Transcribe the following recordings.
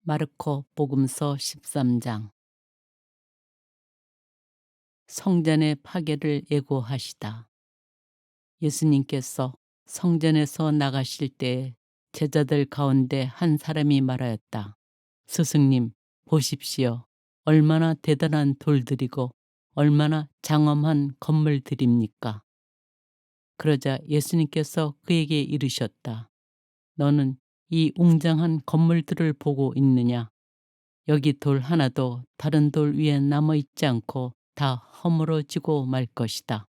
마르코 복음서 13장. 성전의 파괴를 예고하시다. 예수님께서 성전에서 나가실 때에 제자들 가운데 한 사람이 말하였다. 스승님, 보십시오. 얼마나 대단한 돌들이고 얼마나 장엄한 건물들입니까? 그러자 예수님께서 그에게 이르셨다. 너는 이 웅장한 건물들을 보고 있느냐? 여기 돌 하나도 다른 돌 위에 남아 있지 않고 다 허물어지고 말 것이다.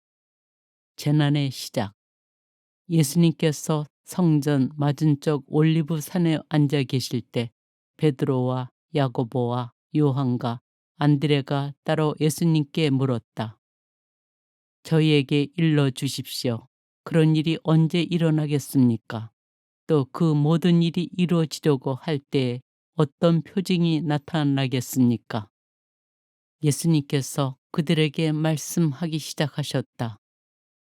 재난의 시작. 예수님께서 성전 맞은쪽 올리브 산에 앉아 계실 때 베드로와 야고보와 요한과 안드레가 따로 예수님께 물었다. 저희에게 일러 주십시오. 그런 일이 언제 일어나겠습니까? 또 그 모든 일이 이루어지려고 할 때에 어떤 표징이 나타나겠습니까? 예수님께서 그들에게 말씀하기 시작하셨다.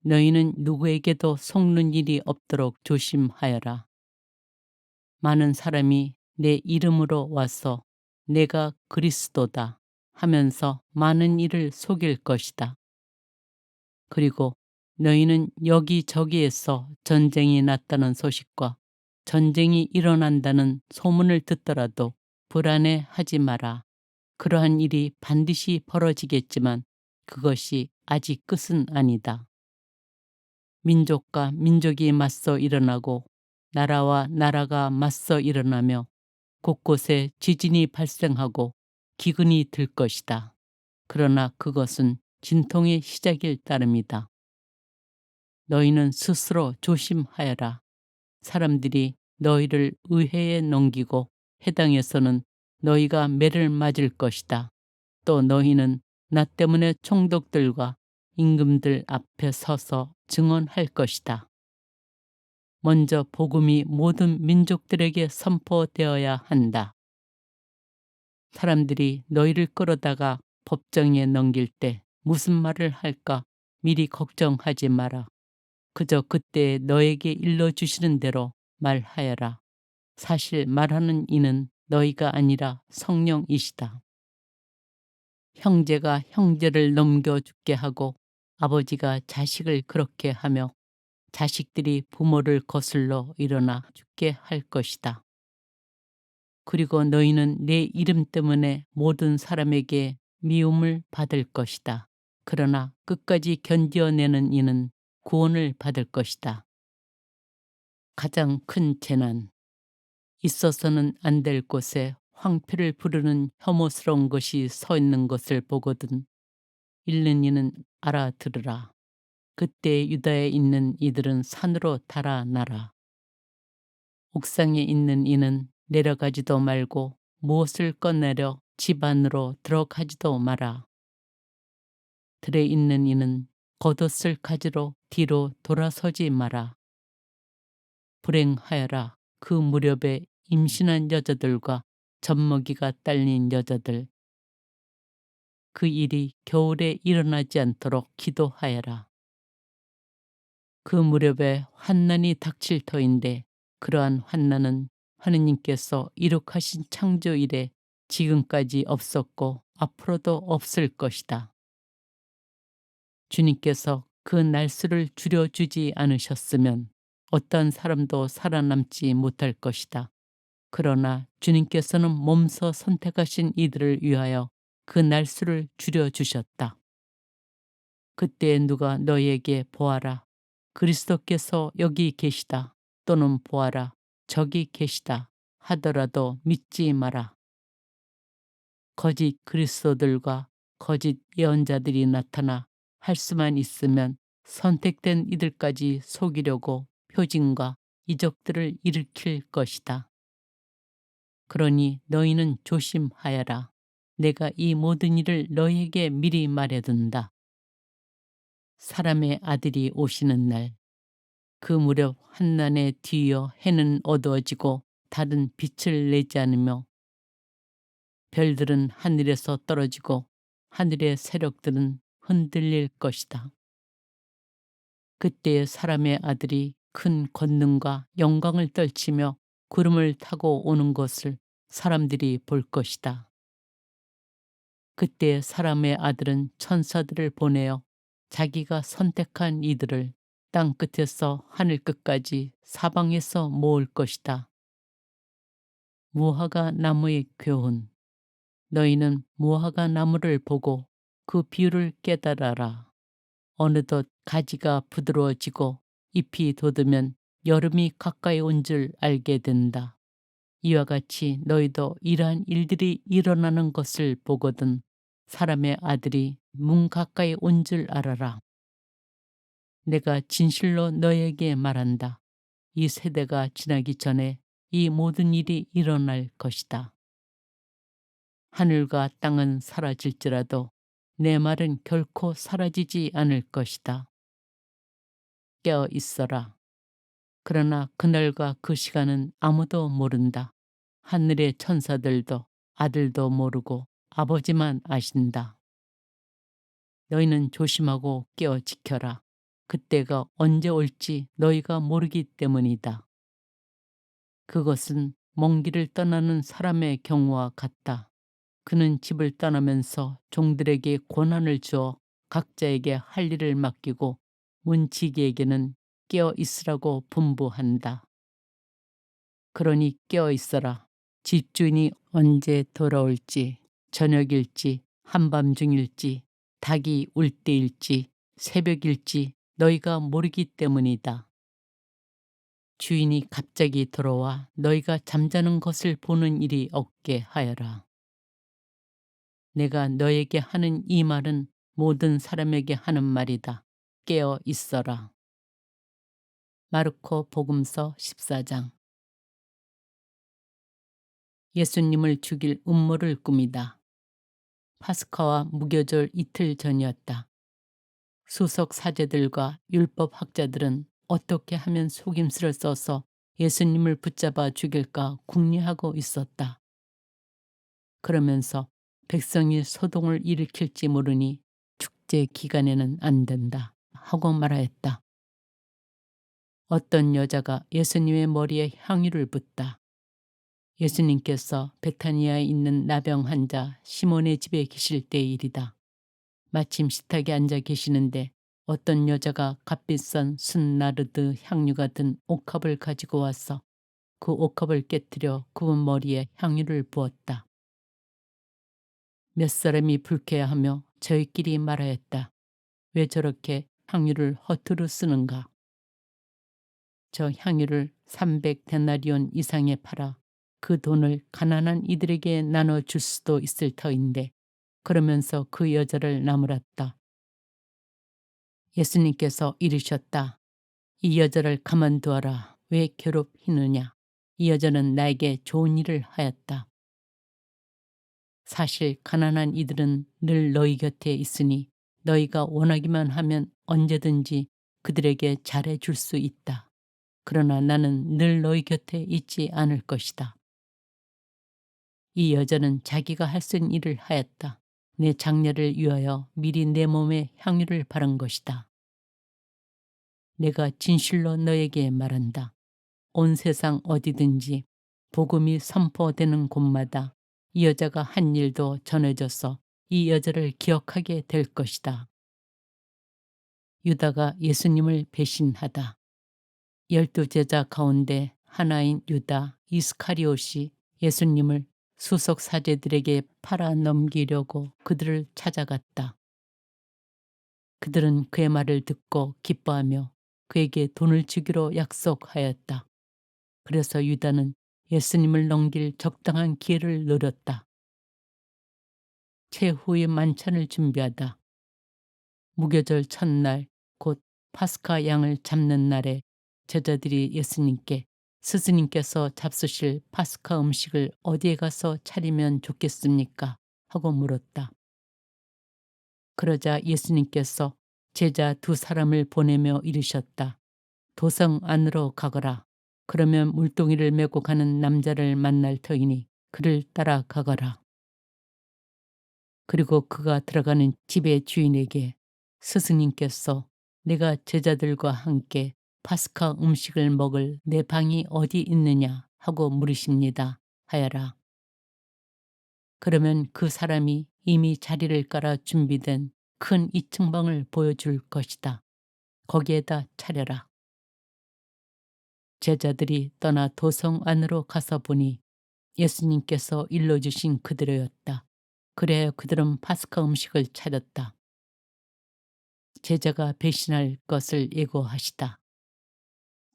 너희는 누구에게도 속는 일이 없도록 조심하여라. 많은 사람이 내 이름으로 와서 내가 그리스도다 하면서 많은 일을 속일 것이다. 그리고 너희는 여기저기에서 전쟁이 났다는 소식과 전쟁이 일어난다는 소문을 듣더라도 불안해하지 마라. 그러한 일이 반드시 벌어지겠지만 그것이 아직 끝은 아니다. 민족과 민족이 맞서 일어나고 나라와 나라가 맞서 일어나며 곳곳에 지진이 발생하고 기근이 들 것이다. 그러나 그것은 진통의 시작일 따름이다. 너희는 스스로 조심하여라. 사람들이 너희를 의회에 넘기고 해당에서는 너희가 매를 맞을 것이다. 또 너희는 나 때문에 총독들과 임금들 앞에 서서 증언할 것이다. 먼저 복음이 모든 민족들에게 선포되어야 한다. 사람들이 너희를 끌어다가 법정에 넘길 때 무슨 말을 할까 미리 걱정하지 마라. 그저 그때 너에게 일러주시는 대로 말하여라. 사실 말하는 이는 너희가 아니라 성령이시다. 형제가 형제를 넘겨 죽게 하고 아버지가 자식을 그렇게 하며 자식들이 부모를 거슬러 일어나 죽게 할 것이다. 그리고 너희는 내 이름 때문에 모든 사람에게 미움을 받을 것이다. 그러나 끝까지 견뎌내는 이는 구원을 받을 것이다. 가장 큰 재난. 있어서는 안 될 곳에 황폐를 부르는 혐오스러운 것이 서 있는 것을 보거든 읽는 이는 알아들으라. 그때 유다에 있는 이들은 산으로 달아나라. 옥상에 있는 이는 내려가지도 말고 무엇을 꺼내려 집 안으로 들어가지도 마라. 들에 있는 이는 겉옷을 가지러 뒤로 돌아서지 마라. 불행하여라. 그 무렵에 임신한 여자들과 젖먹이가 딸린 여자들. 그 일이 겨울에 일어나지 않도록 기도하여라. 그 무렵에 환난이 닥칠 터인데 그러한 환난은 하느님께서 이룩하신 창조 이래 지금까지 없었고 앞으로도 없을 것이다. 주님께서 그 날수를 줄여주지 않으셨으면 어떤 사람도 살아남지 못할 것이다. 그러나 주님께서는 몸소 선택하신 이들을 위하여 그 날수를 줄여주셨다. 그때 누가 너희에게 보아라. 그리스도께서 여기 계시다. 또는 보아라. 저기 계시다. 하더라도 믿지 마라. 거짓 그리스도들과 거짓 예언자들이 나타나 할 수만 있으면 선택된 이들까지 속이려고 표징과 이적들을 일으킬 것이다. 그러니 너희는 조심하여라. 내가 이 모든 일을 너희에게 미리 말해둔다. 사람의 아들이 오시는 날, 그 무렵 환난에 뒤이어 해는 어두워지고 달은 빛을 내지 않으며 별들은 하늘에서 떨어지고 하늘의 세력들은 흔들릴 것이다. 그때 사람의 아들이 큰 권능과 영광을 떨치며 구름을 타고 오는 것을 사람들이 볼 것이다. 그때 사람의 아들은 천사들을 보내어 자기가 선택한 이들을 땅 끝에서 하늘 끝까지 사방에서 모을 것이다. 무화과 나무의 교훈. 너희는 무화과 나무를 보고 그 비율을 깨달아라. 어느덧 가지가 부드러워지고 잎이 돋으면 여름이 가까이 온 줄 알게 된다. 이와 같이 너희도 이러한 일들이 일어나는 것을 보거든 사람의 아들이 문 가까이 온 줄 알아라. 내가 진실로 너에게 말한다. 이 세대가 지나기 전에 이 모든 일이 일어날 것이다. 하늘과 땅은 사라질지라도 내 말은 결코 사라지지 않을 것이다. 깨어 있어라. 그러나 그날과 그 시간은 아무도 모른다. 하늘의 천사들도 아들도 모르고 아버지만 아신다. 너희는 조심하고 깨어 지켜라. 그때가 언제 올지 너희가 모르기 때문이다. 그것은 먼 길을 떠나는 사람의 경우와 같다. 그는 집을 떠나면서 종들에게 권한을 주어 각자에게 할 일을 맡기고 문지기에게는 깨어 있으라고 분부한다. 그러니 깨어 있어라. 집주인이 언제 돌아올지, 저녁일지, 한밤중일지, 닭이 울 때일지, 새벽일지 너희가 모르기 때문이다. 주인이 갑자기 돌아와 너희가 잠자는 것을 보는 일이 없게 하여라. 내가 너에게 하는 이 말은 모든 사람에게 하는 말이다. 깨어 있어라. 마르코 복음서 14장. 예수님을 죽일 음모를 꾸미다. 파스카와 무교절 이틀 전이었다. 수석 사제들과 율법 학자들은 어떻게 하면 속임수를 써서 예수님을 붙잡아 죽일까 궁리하고 있었다. 그러면서 백성이 소동을 일으킬지 모르니 축제 기간에는 안 된다 하고 말하였다. 어떤 여자가 예수님의 머리에 향유를 붓다. 예수님께서 베타니아에 있는 나병 환자 시몬의 집에 계실 때의 일이다. 마침 식탁에 앉아 계시는데 어떤 여자가 값비싼 순나르드 향유가 든 옥합을 가지고 와서 그 옥합을 깨뜨려 그분 머리에 향유를 부었다. 몇 사람이 불쾌해하며 저희끼리 말하였다. 왜 저렇게 향유를 허투루 쓰는가? 저 향유를 300데나리온 이상에 팔아 그 돈을 가난한 이들에게 나눠줄 수도 있을 터인데 그러면서 그 여자를 나무랐다. 예수님께서 이르셨다. 이 여자를 가만두어라. 왜 괴롭히느냐? 이 여자는 나에게 좋은 일을 하였다. 사실 가난한 이들은 늘 너희 곁에 있으니 너희가 원하기만 하면 언제든지 그들에게 잘해줄 수 있다. 그러나 나는 늘 너희 곁에 있지 않을 것이다. 이 여자는 자기가 할 수 있는 일을 하였다. 내 장례를 위하여 미리 내 몸에 향유를 바른 것이다. 내가 진실로 너에게 말한다. 온 세상 어디든지 복음이 선포되는 곳마다 이 여자가 한 일도 전해져서 이 여자를 기억하게 될 것이다. 유다가 예수님을 배신하다. 12제자 가운데 하나인 유다 이스카리옷이 예수님을 수석 사제들에게 팔아 넘기려고 그들을 찾아갔다. 그들은 그의 말을 듣고 기뻐하며 그에게 돈을 주기로 약속하였다. 그래서 유다는 예수님을 넘길 적당한 기회를 노렸다. 최후의 만찬을 준비하다. 무교절 첫날 곧 파스카 양을 잡는 날에 제자들이 예수님께 스승님께서 잡수실 파스카 음식을 어디에 가서 차리면 좋겠습니까? 하고 물었다. 그러자 예수님께서 제자 두 사람을 보내며 이르셨다. 도성 안으로 가거라. 그러면 물동이를 메고 가는 남자를 만날 터이니 그를 따라가거라. 그리고 그가 들어가는 집의 주인에게 스승님께서 내가 제자들과 함께 파스카 음식을 먹을 내 방이 어디 있느냐 하고 물으십니다 하여라. 그러면 그 사람이 이미 자리를 깔아 준비된 큰 2층 방을 보여줄 것이다. 거기에다 차려라. 제자들이 떠나 도성 안으로 가서 보니 예수님께서 일러주신 그대로였다. 그래야 그들은 파스카 음식을 차렸다. 제자가 배신할 것을 예고하시다.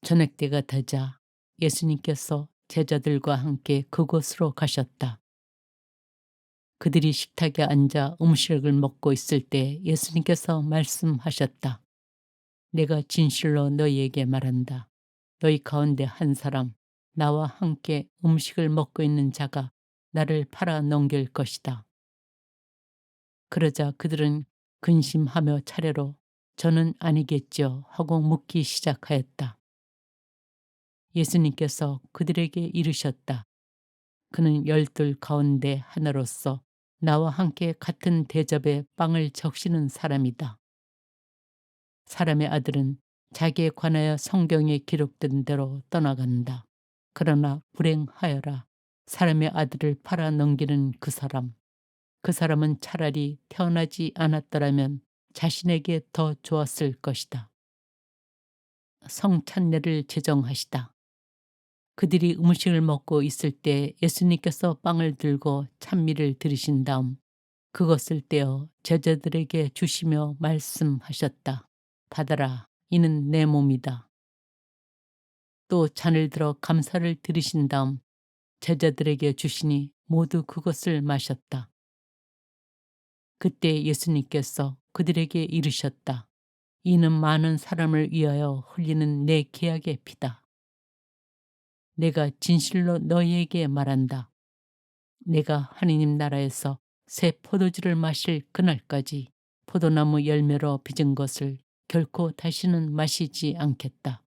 저녁때가 되자 예수님께서 제자들과 함께 그곳으로 가셨다. 그들이 식탁에 앉아 음식을 먹고 있을 때 예수님께서 말씀하셨다. 내가 진실로 너희에게 말한다. 너희 가운데 한 사람, 나와 함께 음식을 먹고 있는 자가 나를 팔아 넘길 것이다. 그러자 그들은 근심하며 차례로 저는 아니겠죠 하고 묻기 시작하였다. 예수님께서 그들에게 이르셨다. 그는 12 가운데 하나로서 나와 함께 같은 대접에 빵을 적시는 사람이다. 사람의 아들은 자기에 관하여 성경에 기록된 대로 떠나간다. 그러나 불행하여라. 사람의 아들을 팔아 넘기는 그 사람. 그 사람은 차라리 태어나지 않았더라면 자신에게 더 좋았을 것이다. 성찬례를 제정하시다. 그들이 음식을 먹고 있을 때 예수님께서 빵을 들고 찬미를 들으신 다음 그것을 떼어 제자들에게 주시며 말씀하셨다. 받아라. 이는 내 몸이다. 또 잔을 들어 감사를 드리신 다음 제자들에게 주시니 모두 그것을 마셨다. 그때 예수님께서 그들에게 이르셨다. 이는 많은 사람을 위하여 흘리는 내 계약의 피다. 내가 진실로 너희에게 말한다. 내가 하느님 나라에서 새 포도주를 마실 그날까지 포도나무 열매로 빚은 것을 결코 다시는 마시지 않겠다.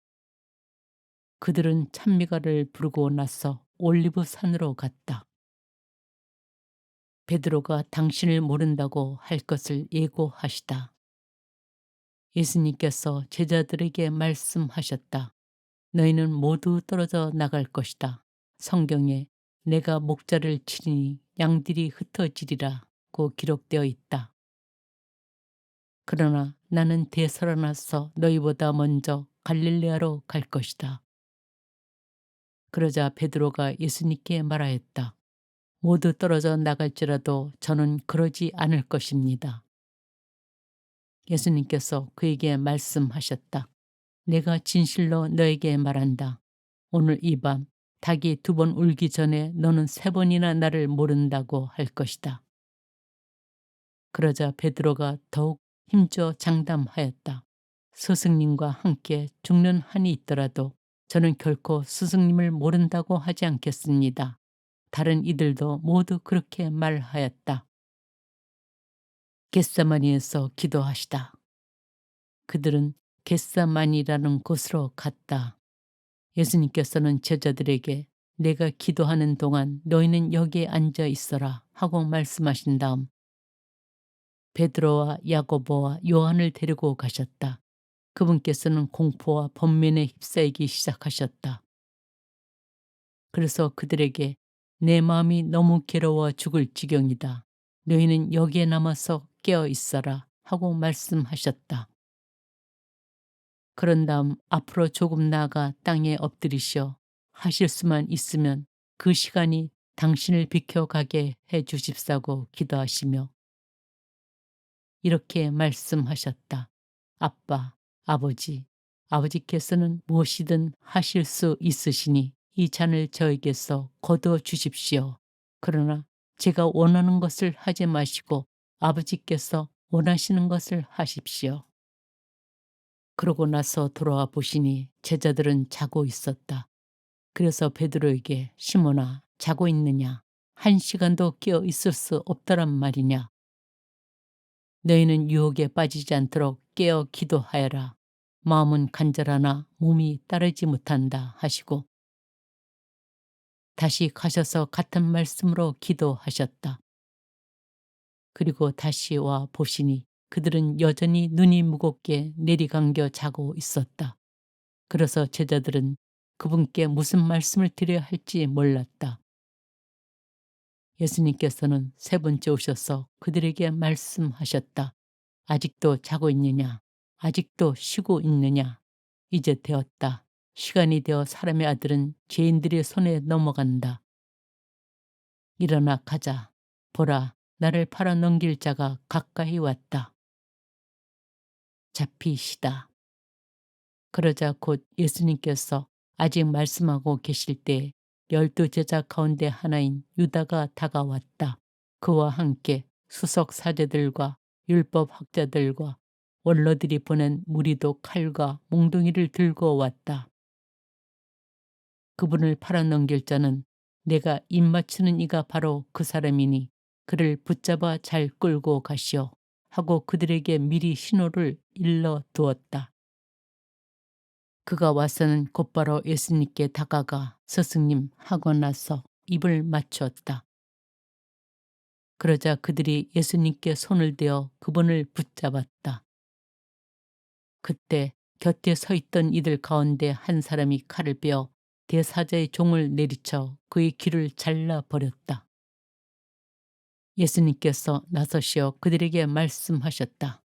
그들은 찬미가를 부르고 나서 올리브 산으로 갔다. 베드로가 당신을 모른다고 할 것을 예고하시다. 예수님께서 제자들에게 말씀하셨다. 너희는 모두 떨어져 나갈 것이다. 성경에 내가 목자를 치리니 양들이 흩어지리라고 기록되어 있다. 그러나 나는 되살아나서 너희보다 먼저 갈릴레아로 갈 것이다. 그러자 베드로가 예수님께 말하였다. 모두 떨어져 나갈지라도 저는 그러지 않을 것입니다. 예수님께서 그에게 말씀하셨다. 내가 진실로 너에게 말한다. 오늘 이 밤 닭이 2번 울기 전에 너는 3번이나 나를 모른다고 할 것이다. 그러자 베드로가 더욱 힘줘 장담하였다. 스승님과 함께 죽는 한이 있더라도 저는 결코 스승님을 모른다고 하지 않겠습니다. 다른 이들도 모두 그렇게 말하였다. 겟세마니에서 기도하시다. 그들은 겟세마니라는 곳으로 갔다. 예수님께서는 제자들에게 내가 기도하는 동안 너희는 여기에 앉아 있어라 하고 말씀하신 다음 베드로와 야고보와 요한을 데리고 가셨다. 그분께서는 공포와 번민에 휩싸이기 시작하셨다. 그래서 그들에게 내 마음이 너무 괴로워 죽을 지경이다. 너희는 여기에 남아서 깨어 있어라 하고 말씀하셨다. 그런 다음 앞으로 조금 나아가 땅에 엎드리시어 하실 수만 있으면 그 시간이 당신을 비켜가게 해 주십사고 기도하시며 이렇게 말씀하셨다. 아빠, 아버지, 아버지께서는 무엇이든 하실 수 있으시니 이 잔을 저에게서 거두어 주십시오. 그러나 제가 원하는 것을 하지 마시고 아버지께서 원하시는 것을 하십시오. 그러고 나서 돌아와 보시니 제자들은 자고 있었다. 그래서 베드로에게 시몬아 자고 있느냐? 1시간도 깨어 있을 수 없더란 말이냐? 너희는 유혹에 빠지지 않도록 깨어 기도하여라. 마음은 간절하나 몸이 따르지 못한다 하시고 다시 가셔서 같은 말씀으로 기도하셨다. 그리고 다시 와 보시니 그들은 여전히 눈이 무겁게 내리감겨 자고 있었다. 그래서 제자들은 그분께 무슨 말씀을 드려야 할지 몰랐다. 예수님께서는 세 번째 오셔서 그들에게 말씀하셨다. 아직도 자고 있느냐? 아직도 쉬고 있느냐? 이제 되었다. 시간이 되어 사람의 아들은 죄인들의 손에 넘어간다. 일어나 가자. 보라, 나를 팔아 넘길 자가 가까이 왔다. 잡히시다. 그러자 곧 예수님께서 아직 말씀하고 계실 때 12 제자 가운데 하나인 유다가 다가왔다. 그와 함께 수석 사제들과 율법 학자들과 원로들이 보낸 무리도 칼과 몽둥이를 들고 왔다. 그분을 팔아넘길 자는 내가 입맞추는 이가 바로 그 사람이니 그를 붙잡아 잘 끌고 가시오 하고 그들에게 미리 신호를 일러 두었다. 그가 와서는 곧바로 예수님께 다가가 스승님 하고 나서 입을 맞추었다. 그러자 그들이 예수님께 손을 대어 그분을 붙잡았다. 그때 곁에 서 있던 이들 가운데 한 사람이 칼을 빼어 대사자의 종을 내리쳐 그의 귀를 잘라버렸다. 예수님께서 나서시어 그들에게 말씀하셨다.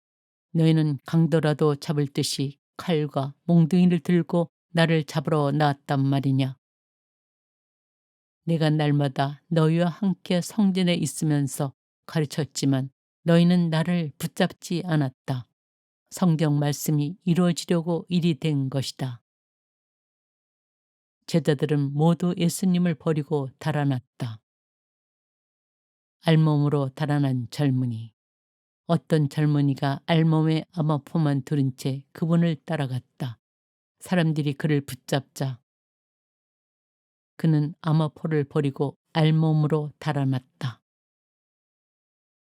너희는 강도라도 잡을 듯이 칼과 몽둥이를 들고 나를 잡으러 나왔단 말이냐. 내가 날마다 너희와 함께 성전에 있으면서 가르쳤지만 너희는 나를 붙잡지 않았다. 성경 말씀이 이루어지려고 일이 된 것이다. 제자들은 모두 예수님을 버리고 달아났다. 알몸으로 달아난 젊은이. 어떤 젊은이가 알몸에 암호포만 두른 채 그분을 따라갔다. 사람들이 그를 붙잡자 그는 암호포를 버리고 알몸으로 달아났다.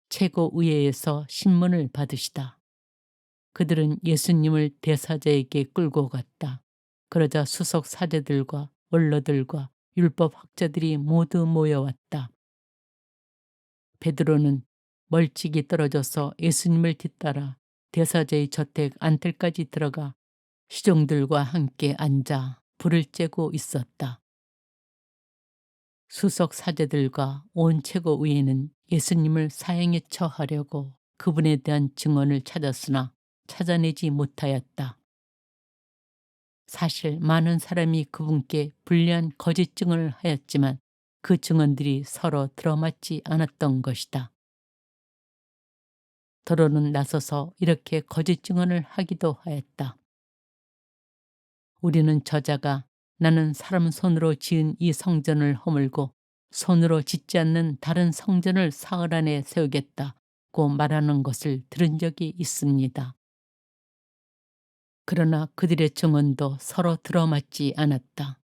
최고의회에서 신문을 받으시다. 그들은 예수님을 대사자에게 끌고 갔다. 그러자 수석 사제들과 원로들과 율법 학자들이 모두 모여왔다. 베드로는 멀찍이 떨어져서 예수님을 뒤따라 대사자의 저택 안뜰까지 들어가 시종들과 함께 앉아 불을 쬐고 있었다. 수석 사제들과 온 최고의회는 예수님을 사형에 처하려고 그분에 대한 증언을 찾았으나 찾아내지 못하였다. 사실 많은 사람이 그분께 불리한 거짓 증언을 하였지만 그 증언들이 서로 들어맞지 않았던 것이다. 더러는 나서서 이렇게 거짓 증언을 하기도 하였다. 우리는 저자가 나는 사람 손으로 지은 이 성전을 허물고 손으로 짓지 않는 다른 성전을 사흘 안에 세우겠다고 말하는 것을 들은 적이 있습니다. 그러나 그들의 증언도 서로 들어맞지 않았다.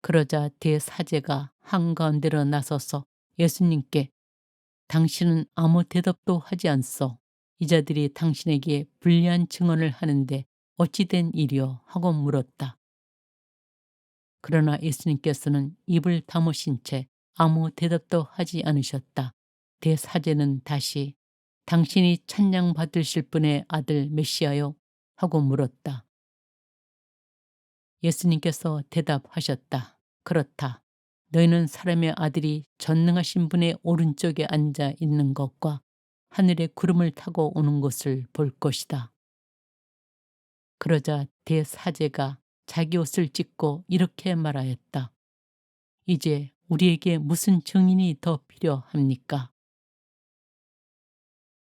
그러자 대사제가 한가운데로 나서서 예수님께 당신은 아무 대답도 하지 않소. 이 자들이 당신에게 불리한 증언을 하는데 어찌 된 일이오 하고 물었다. 그러나 예수님께서는 입을 다무신 채 아무 대답도 하지 않으셨다. 대사제는 다시 당신이 찬양 받으실 분의 아들 메시아요? 하고 물었다. 예수님께서 대답하셨다. 그렇다. 너희는 사람의 아들이 전능하신 분의 오른쪽에 앉아 있는 것과 하늘의 구름을 타고 오는 것을 볼 것이다. 그러자 대사제가 자기 옷을 찢고 이렇게 말하였다. 이제 우리에게 무슨 증인이 더 필요합니까?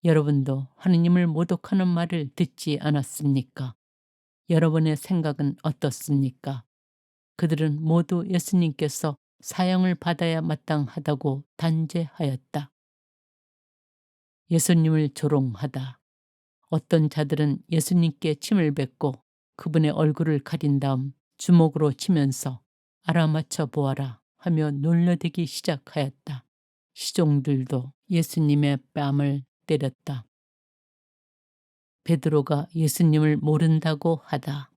여러분도 하느님을 모독하는 말을 듣지 않았습니까? 여러분의 생각은 어떻습니까? 그들은 모두 예수님께서 사형을 받아야 마땅하다고 단죄하였다. 예수님을 조롱하다. 어떤 자들은 예수님께 침을 뱉고 그분의 얼굴을 가린 다음 주먹으로 치면서 알아맞혀 보아라 하며 놀려대기 시작하였다. 시종들도 예수님의 뺨을 때렸다. 베드로가 예수님을 모른다고 하다.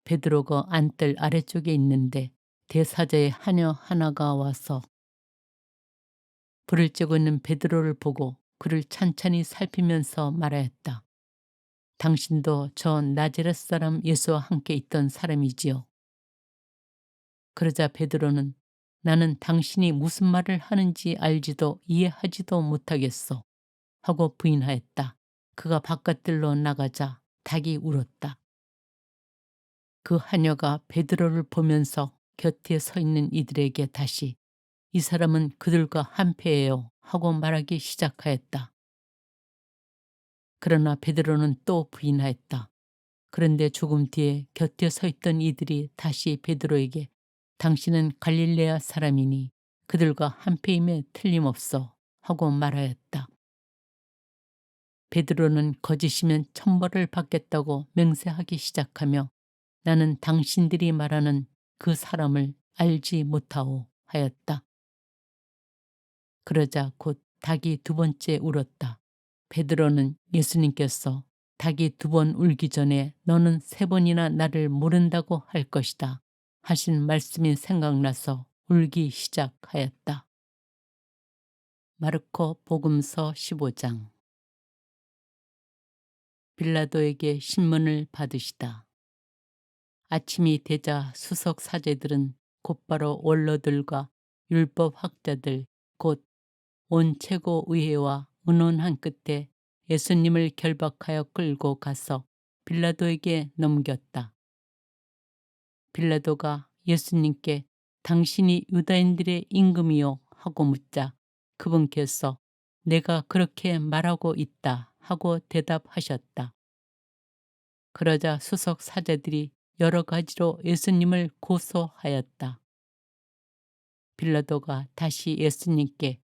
베드로가 안뜰 아래쪽에 있는데 대사자의 하녀 하나가 와서 불을 쬐고 있는 베드로를 보고 그를 찬찬히 살피면서 말하였다. 당신도 저 나자렛 사람 예수와 함께 있던 사람이지요. 그러자 베드로는 나는 당신이 무슨 말을 하는지 알지도 이해하지도 못하겠소. 하고 부인하였다. 그가 바깥들로 나가자 닭이 울었다. 그 하녀가 베드로를 보면서 곁에 서 있는 이들에게 다시 이 사람은 그들과 한패예요 하고 말하기 시작하였다. 그러나 베드로는 또 부인하였다. 그런데 조금 뒤에 곁에 서 있던 이들이 다시 베드로에게 당신은 갈릴레아 사람이니 그들과 한패임에 틀림없어 하고 말하였다. 베드로는 거짓이면 천벌을 받겠다고 맹세하기 시작하며 나는 당신들이 말하는 그 사람을 알지 못하오 하였다. 그러자 곧 닭이 두 번째 울었다. 베드로는 예수님께서 닭이 두 번 울기 전에 너는 세 번이나 나를 모른다고 할 것이다 하신 말씀이 생각나서 울기 시작하였다. 마르코 복음서 15장. 빌라도에게 신문을 받으시다. 아침이 되자 수석 사제들은 곧바로 원로들과 율법학자들 곧 온 최고의회와 의논한 끝에 예수님을 결박하여 끌고 가서 빌라도에게 넘겼다. 빌라도가 예수님께 당신이 유다인들의 임금이요 하고 묻자 그분께서 내가 그렇게 말하고 있다 하고 대답하셨다. 그러자 수석 사제들이 여러 가지로 예수님을 고소하였다. 빌라도가 다시 예수님께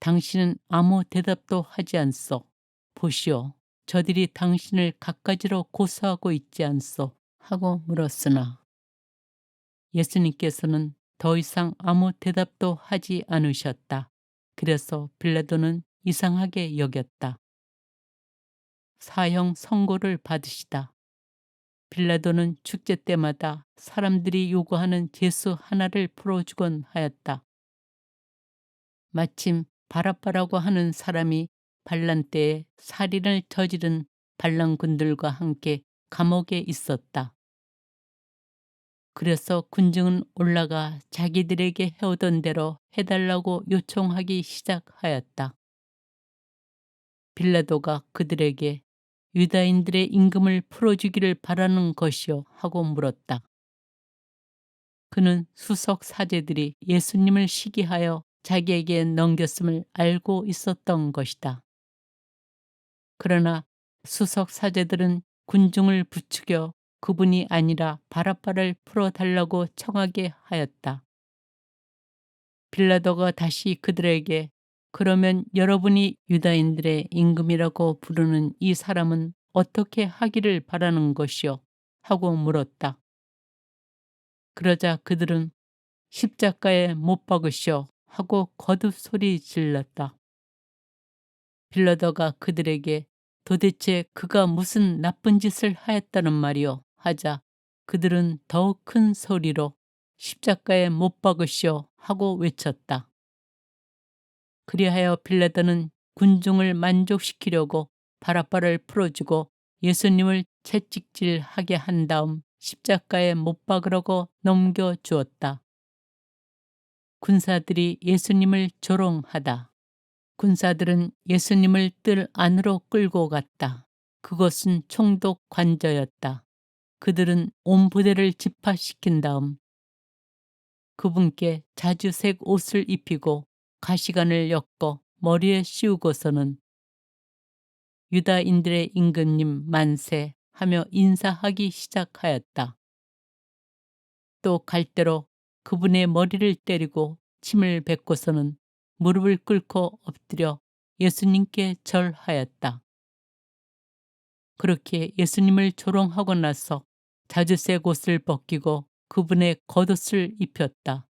당신은 아무 대답도 하지 않소. 보시오. 저들이 당신을 갖가지로 고소하고 있지 않소. 하고 물었으나 예수님께서는 더 이상 아무 대답도 하지 않으셨다. 그래서 빌라도는 이상하게 여겼다. 사형 선고를 받으시다. 빌라도는 축제 때마다 사람들이 요구하는 죄수 하나를 풀어주곤 하였다. 마침 바라바라고 하는 사람이 반란 때에 살인을 저지른 반란군들과 함께 감옥에 있었다. 그래서 군중은 올라가 자기들에게 해오던 대로 해달라고 요청하기 시작하였다. 빌라도가 그들에게 유다인들의 임금을 풀어주기를 바라는 것이요 하고 물었다. 그는 수석 사제들이 예수님을 시기하여 자기에게 넘겼음을 알고 있었던 것이다. 그러나 수석 사제들은 군중을 부추겨 그분이 아니라 바라바를 풀어달라고 청하게 하였다. 빌라도가 다시 그들에게 그러면 여러분이 유다인들의 임금이라고 부르는 이 사람은 어떻게 하기를 바라는 것이요? 하고 물었다. 그러자 그들은 십자가에 못 박으시오 하고 거듭 소리 질렀다. 빌라도가 그들에게 도대체 그가 무슨 나쁜 짓을 하였다는 말이오 하자 그들은 더욱 큰 소리로 십자가에 못 박으시오 하고 외쳤다. 그리하여 빌라도는 군중을 만족시키려고 바라바를 풀어주고 예수님을 채찍질하게 한 다음 십자가에 못 박으라고 넘겨주었다. 군사들이 예수님을 조롱하다. 군사들은 예수님을 뜰 안으로 끌고 갔다. 그것은 총독 관저였다. 그들은 온 부대를 집합시킨 다음 그분께 자주색 옷을 입히고 가시관을 엮어 머리에 씌우고서는 유다인들의 임금님 만세 하며 인사하기 시작하였다. 또 갈대로 그분의 머리를 때리고 침을 뱉고서는 무릎을 꿇고 엎드려 예수님께 절하였다. 그렇게 예수님을 조롱하고 나서 자주색 옷을 벗기고 그분의 겉옷을 입혔다.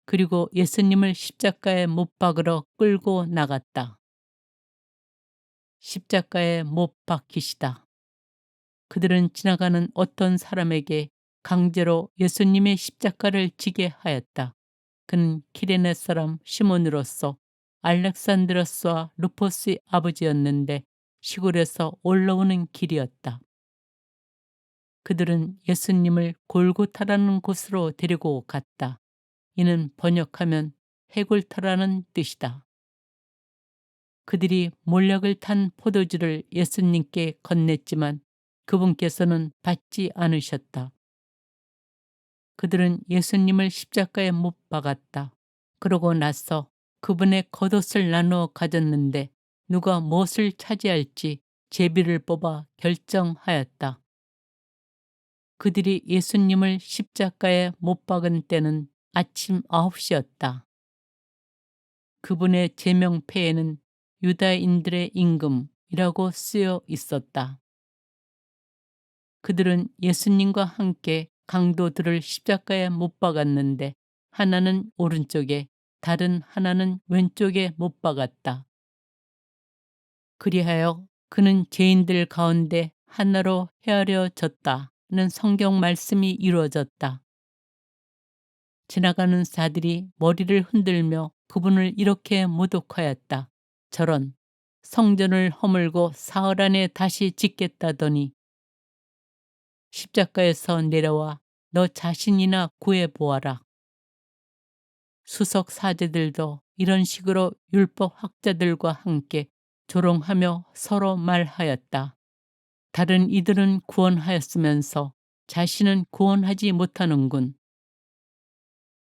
그리고 예수님을 십자가에 못 박으러 끌고 나갔다. 십자가에 못 박히시다. 그들은 지나가는 어떤 사람에게 강제로 예수님의 십자가를 지게 하였다. 그는 키레네 사람 시몬으로서 알렉산드로스와 루포스의 아버지였는데 시골에서 올라오는 길이었다. 그들은 예수님을 골고타라는 곳으로 데리고 갔다. 이는 번역하면 해골터라는 뜻이다. 그들이 몰약을 탄 포도주를 예수님께 건넸지만 그분께서는 받지 않으셨다. 그들은 예수님을 십자가에 못 박았다. 그러고 나서 그분의 겉옷을 나누어 가졌는데 누가 무엇을 차지할지 제비를 뽑아 결정하였다. 그들이 예수님을 십자가에 못 박은 때는 아침 9시였다. 그분의 제명패에는 유다인들의 임금이라고 쓰여 있었다. 그들은 예수님과 함께 강도들을 십자가에 못 박았는데 하나는 오른쪽에 다른 하나는 왼쪽에 못 박았다. 그리하여 그는 죄인들 가운데 하나로 헤아려졌다는 성경 말씀이 이루어졌다. 지나가는 자들이 머리를 흔들며 그분을 이렇게 모독하였다. 저런, 성전을 허물고 사흘 안에 다시 짓겠다더니 십자가에서 내려와 너 자신이나 구해보아라. 수석 사제들도 이런 식으로 율법 학자들과 함께 조롱하며 서로 말하였다. 다른 이들은 구원하였으면서 자신은 구원하지 못하는군.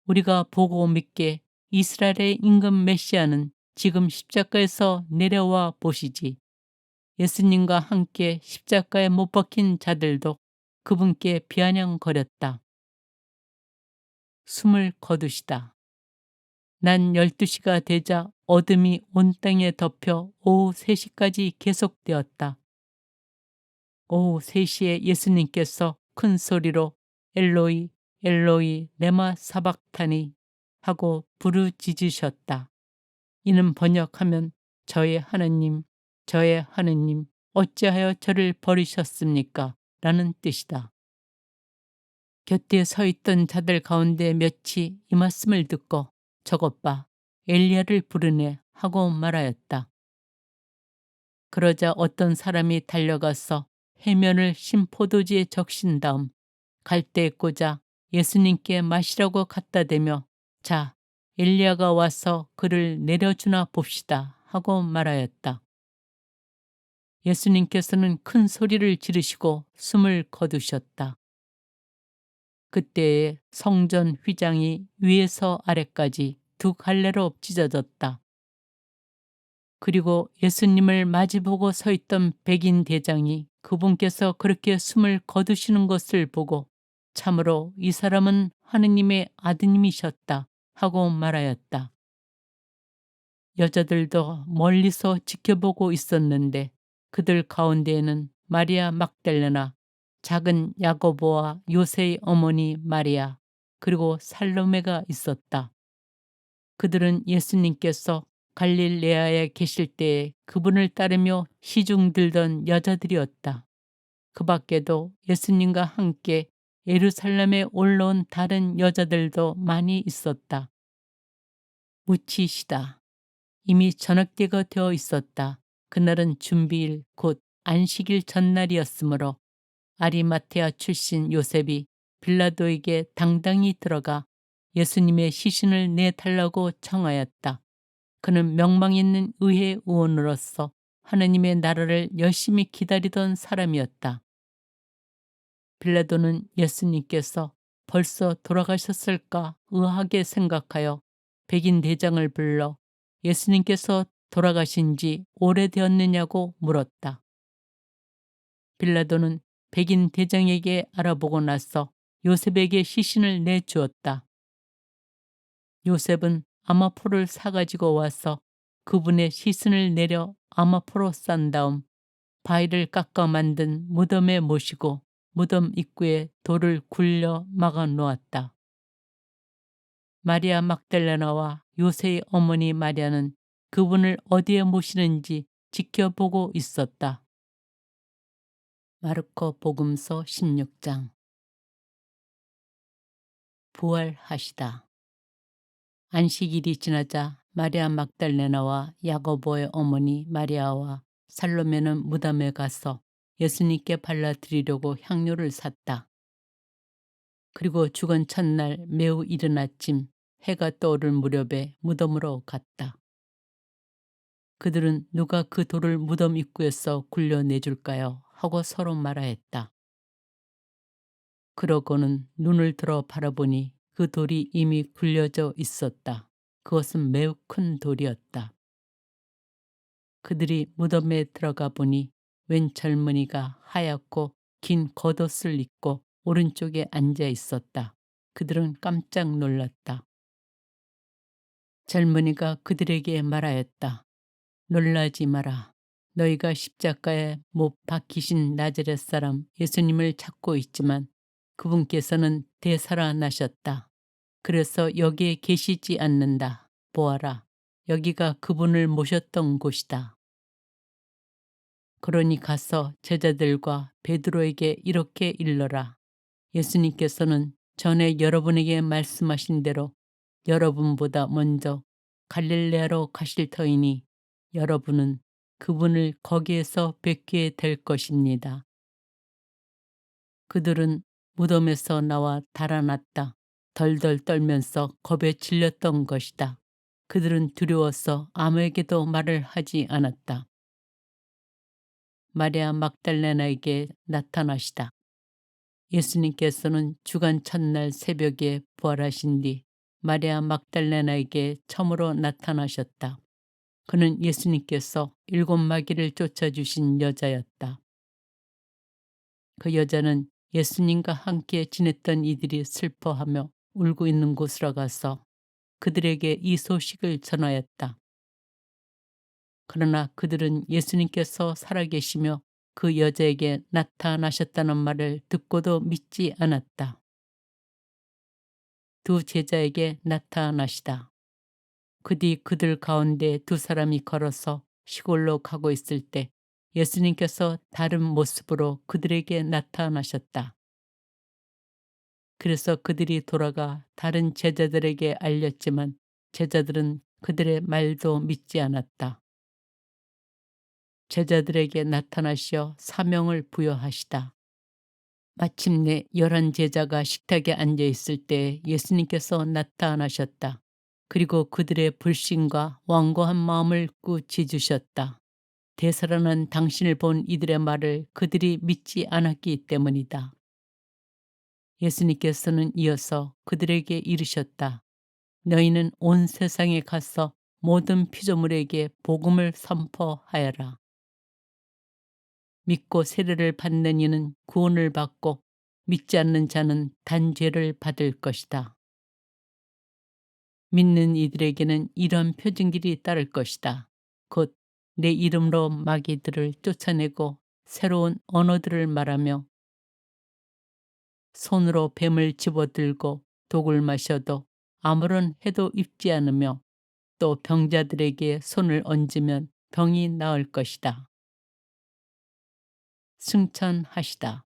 우리가 보고 믿게 이스라엘의 임금 메시아는 지금 십자가에서 내려와 보시지. 예수님과 함께 십자가에 못 박힌 자들도 그분께 비아냥거렸다. 숨을 거두시다. 난 12시가 되자 어둠이 온 땅에 덮여 오후 3시까지 계속되었다. 오후 3시에 예수님께서 큰 소리로 엘로이 엘로이 레마 사박타니 하고 부르짖으셨다. 이는 번역하면 저의 하느님 저의 하느님 어찌하여 저를 버리셨습니까? 라는 뜻이다. 곁에 서 있던 자들 가운데 몇이 이 말씀을 듣고 저것 봐 엘리야를 부르네 하고 말하였다. 그러자 어떤 사람이 달려가서 해면을 신 포도주에 적신 다음 갈대에 꽂아 예수님께 마시라고 갖다 대며 자 엘리야가 와서 그를 내려주나 봅시다 하고 말하였다. 예수님께서는 큰 소리를 지르시고 숨을 거두셨다. 그때에 성전 휘장이 위에서 아래까지 두 갈래로 찢어졌다. 그리고 예수님을 마주보고 서 있던 백인 대장이 그분께서 그렇게 숨을 거두시는 것을 보고 참으로 이 사람은 하느님의 아드님이셨다 하고 말하였다. 여자들도 멀리서 지켜보고 있었는데 그들 가운데에는 마리아 막달레나, 작은 야고보와 요새의 어머니 마리아, 그리고 살로메가 있었다. 그들은 예수님께서 갈릴레아에 계실 때에 그분을 따르며 시중 들던 여자들이었다. 그 밖에도 예수님과 함께 예루살렘에 올라온 다른 여자들도 많이 있었다. 묻히시다. 이미 저녁때가 되어 있었다. 그날은 준비일 곧 안식일 전날이었으므로 아리마테아 출신 요셉이 빌라도에게 당당히 들어가 예수님의 시신을 내달라고 청하였다. 그는 명망 있는 의회 의원으로서 하느님의 나라를 열심히 기다리던 사람이었다. 빌라도는 예수님께서 벌써 돌아가셨을까 의아하게 생각하여 백인 대장을 불러 예수님께서 돌아가신 지 오래되었느냐고 물었다. 빌라도는 백인 대장에게 알아보고 나서 요셉에게 시신을 내주었다. 요셉은 아마포를 사가지고 와서 그분의 시신을 내려 아마포로 싼 다음 바위를 깎아 만든 무덤에 모시고 무덤 입구에 돌을 굴려 막아 놓았다. 마리아 막달레나와 요새의 어머니 마리아는 그분을 어디에 모시는지 지켜보고 있었다. 마르코 복음서 16장. 부활하시다. 안식일이 지나자 마리아 막달레나와 야고보의 어머니 마리아와 살로메는 무덤에 가서 예수님께 발라드리려고 향료를 샀다. 그리고 죽은 첫날 매우 이른 아침 해가 떠오를 무렵에 무덤으로 갔다. 그들은 누가 그 돌을 무덤 입구에서 굴려내줄까요? 하고 서로 말하였다. 그러고는 눈을 들어 바라보니 그 돌이 이미 굴려져 있었다. 그것은 매우 큰 돌이었다. 그들이 무덤에 들어가 보니 웬 젊은이가 하얗고 긴 겉옷을 입고 오른쪽에 앉아 있었다. 그들은 깜짝 놀랐다. 젊은이가 그들에게 말하였다. 놀라지 마라. 너희가 십자가에 못 박히신 나자렛 사람 예수님을 찾고 있지만 그분께서는 되살아나셨다. 그래서 여기에 계시지 않는다. 보아라. 여기가 그분을 모셨던 곳이다. 그러니 가서 제자들과 베드로에게 이렇게 일러라. 예수님께서는 전에 여러분에게 말씀하신 대로 여러분보다 먼저 갈릴레아로 가실 터이니 여러분은 그분을 거기에서 뵙게 될 것입니다. 그들은 무덤에서 나와 달아났다. 덜덜 떨면서 겁에 질렸던 것이다. 그들은 두려워서 아무에게도 말을 하지 않았다. 마리아 막달레나에게 나타나시다. 예수님께서는 주간 첫날 새벽에 부활하신 뒤 마리아 막달레나에게 처음으로 나타나셨다. 그는 예수님께서 7 마귀를 쫓아주신 여자였다. 그 여자는 예수님과 함께 지냈던 이들이 슬퍼하며 울고 있는 곳으로 가서 그들에게 이 소식을 전하였다. 그러나 그들은 예수님께서 살아계시며 그 여자에게 나타나셨다는 말을 듣고도 믿지 않았다. 두 제자에게 나타나시다. 그 뒤 그들 가운데 2 사람이 걸어서 시골로 가고 있을 때 예수님께서 다른 모습으로 그들에게 나타나셨다. 그래서 그들이 돌아가 다른 제자들에게 알렸지만 제자들은 그들의 말도 믿지 않았다. 제자들에게 나타나시어 사명을 부여하시다. 마침내 11 제자가 식탁에 앉아 있을 때 예수님께서 나타나셨다. 그리고 그들의 불신과 완고한 마음을 꾸짖으셨다. 되살아난 당신을 본 이들의 말을 그들이 믿지 않았기 때문이다. 예수님께서는 이어서 그들에게 이르셨다. 너희는 온 세상에 가서 모든 피조물에게 복음을 선포하여라. 믿고 세례를 받는 이는 구원을 받고 믿지 않는 자는 단죄를 받을 것이다. 믿는 이들에게는 이런 표징들이 따를 것이다. 곧 내 이름으로 마귀들을 쫓아내고 새로운 언어들을 말하며 손으로 뱀을 집어들고 독을 마셔도 아무런 해도 입지 않으며 또 병자들에게 손을 얹으면 병이 나을 것이다. 승천하시다.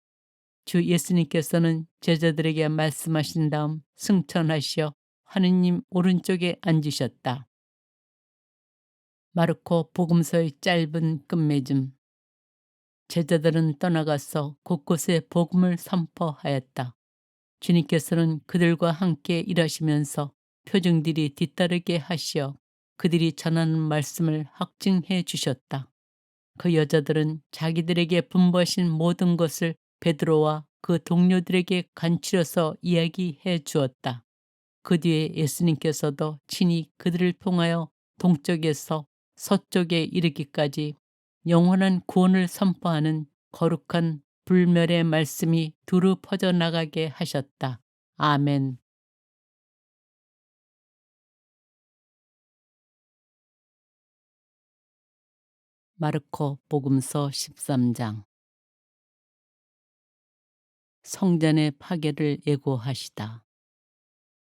주 예수님께서는 제자들에게 말씀하신 다음 승천하시어 하느님 오른쪽에 앉으셨다. 마르코 복음서의 짧은 끝맺음. 제자들은 떠나가서 곳곳에 복음을 선포하였다. 주님께서는 그들과 함께 일하시면서 표징들이 뒤따르게 하시어 그들이 전하는 말씀을 확증해 주셨다. 그 여자들은 자기들에게 분부하신 모든 것을 베드로와 그 동료들에게 간추려서 이야기해 주었다. 그 뒤에 예수님께서도 친히 그들을 통하여 동쪽에서 서쪽에 이르기까지 영원한 구원을 선포하는 거룩한 불멸의 말씀이 두루 퍼져나가게 하셨다. 아멘. 마르코 복음서 13장. 성전의 파괴를 예고하시다.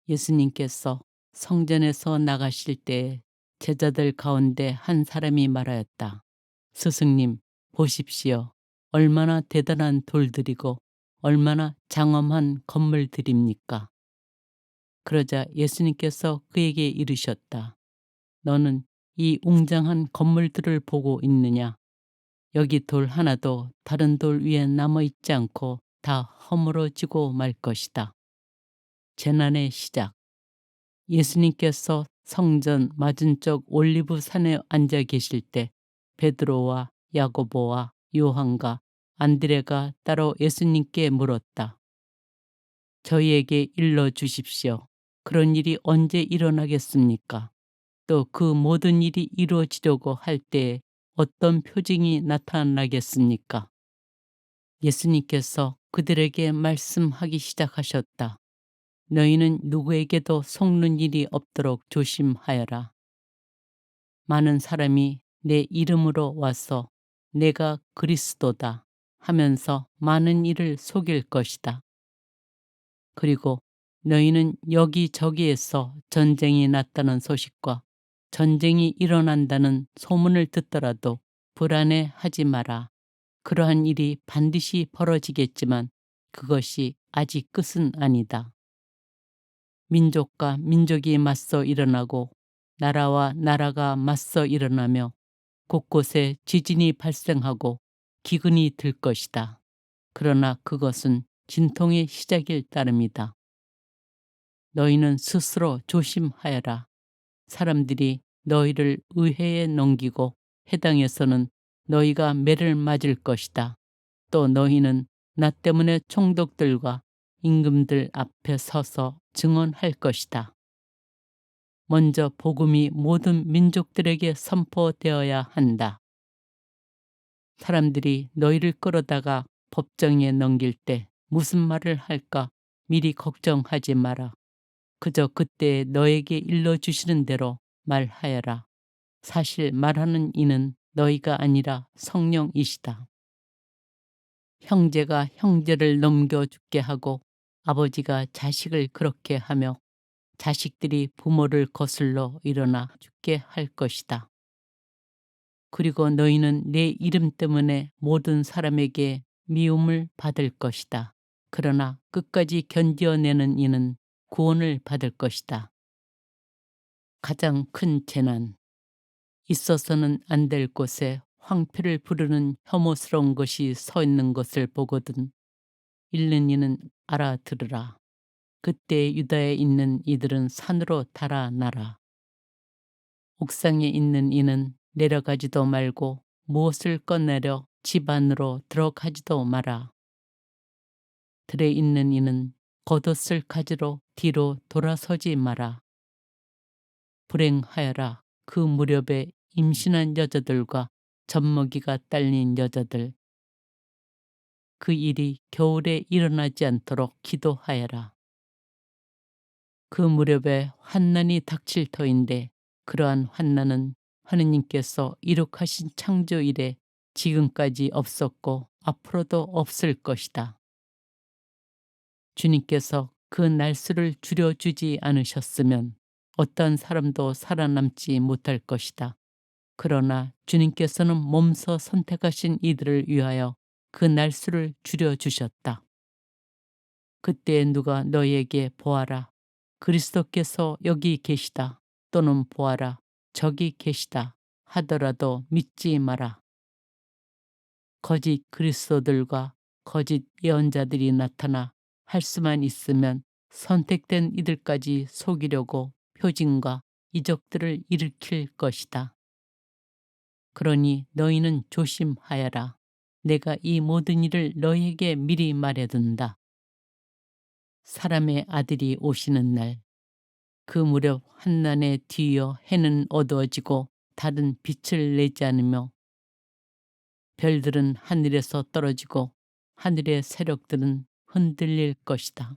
예수님께서 성전에서 나가실 때 제자들 가운데 한 사람이 말하였다. 스승님, 보십시오. 얼마나 대단한 돌들이고 얼마나 장엄한 건물들입니까? 그러자 예수님께서 그에게 이르셨다. 너는 이 웅장한 건물들을 보고 있느냐? 여기 돌 하나도 다른 돌 위에 남아 있지 않고 다 허물어지고 말 것이다. 재난의 시작. 예수님께서 성전 맞은쪽 올리브 산에 앉아 계실 때 베드로와 야고보와 요한과 안드레가 따로 예수님께 물었다. 저희에게 일러 주십시오. 그런 일이 언제 일어나겠습니까? 또 그 모든 일이 이루어지려고 할 때에 어떤 표징이 나타나겠습니까? 예수님께서 그들에게 말씀하기 시작하셨다. 너희는 누구에게도 속는 일이 없도록 조심하여라. 많은 사람이 내 이름으로 와서 내가 그리스도다 하면서 많은 일을 속일 것이다. 그리고 너희는 여기저기에서 전쟁이 났다는 소식과 전쟁이 일어난다는 소문을 듣더라도 불안해하지 마라. 그러한 일이 반드시 벌어지겠지만 그것이 아직 끝은 아니다. 민족과 민족이 맞서 일어나고 나라와 나라가 맞서 일어나며 곳곳에 지진이 발생하고 기근이 들 것이다. 그러나 그것은 진통의 시작일 따름이다. 너희는 스스로 조심하여라. 사람들이 너희를 의회에 넘기고 해당에서는 너희가 매를 맞을 것이다. 또 너희는 나 때문에 총독들과 임금들 앞에 서서 증언할 것이다. 먼저 복음이 모든 민족들에게 선포되어야 한다. 사람들이 너희를 끌어다가 법정에 넘길 때 무슨 말을 할까 미리 걱정하지 마라. 그저 그때 너에게 일러주시는 대로 말하여라. 사실 말하는 이는 너희가 아니라 성령이시다. 형제가 형제를 넘겨 죽게 하고 아버지가 자식을 그렇게 하며 자식들이 부모를 거슬러 일어나 죽게 할 것이다. 그리고 너희는 내 이름 때문에 모든 사람에게 미움을 받을 것이다. 그러나 끝까지 견뎌내는 이는 구원을 받을 것이다. 가장 큰 재난, 있어서는 안 될 곳에 황폐를 부르는 혐오스러운 것이 서 있는 것을 보거든 읽는 이는 알아들으라. 그때 유다에 있는 이들은 산으로 달아나라. 옥상에 있는 이는 내려가지도 말고 무엇을 꺼내려 집 안으로 들어가지도 마라. 들에 있는 이는 겉옷을 가지러 뒤로 돌아서지 마라. 불행하여라. 그 무렵에 임신한 여자들과 젖먹이가 딸린 여자들. 그 일이 겨울에 일어나지 않도록 기도하여라. 그 무렵에 환난이 닥칠 터인데 그러한 환난은 하느님께서 이룩하신 창조 이래 지금까지 없었고 앞으로도 없을 것이다. 주님께서 그 날수를 줄여주지 않으셨으면 어떤 사람도 살아남지 못할 것이다. 그러나 주님께서는 몸소 선택하신 이들을 위하여 그 날수를 줄여주셨다. 그때 누가 너희에게 보아라. 그리스도께서 여기 계시다. 또는 보아라. 저기 계시다. 하더라도 믿지 마라. 거짓 그리스도들과 거짓 예언자들이 나타나 할 수만 있으면 선택된 이들까지 속이려고 표징과 이적들을 일으킬 것이다. 그러니 너희는 조심하여라. 내가 이 모든 일을 너희에게 미리 말해둔다. 사람의 아들이 오시는 날, 그 무렵 환난에 뒤이어 해는 어두워지고 달은 빛을 내지 않으며 별들은 하늘에서 떨어지고 하늘의 세력들은 흔들릴 것이다.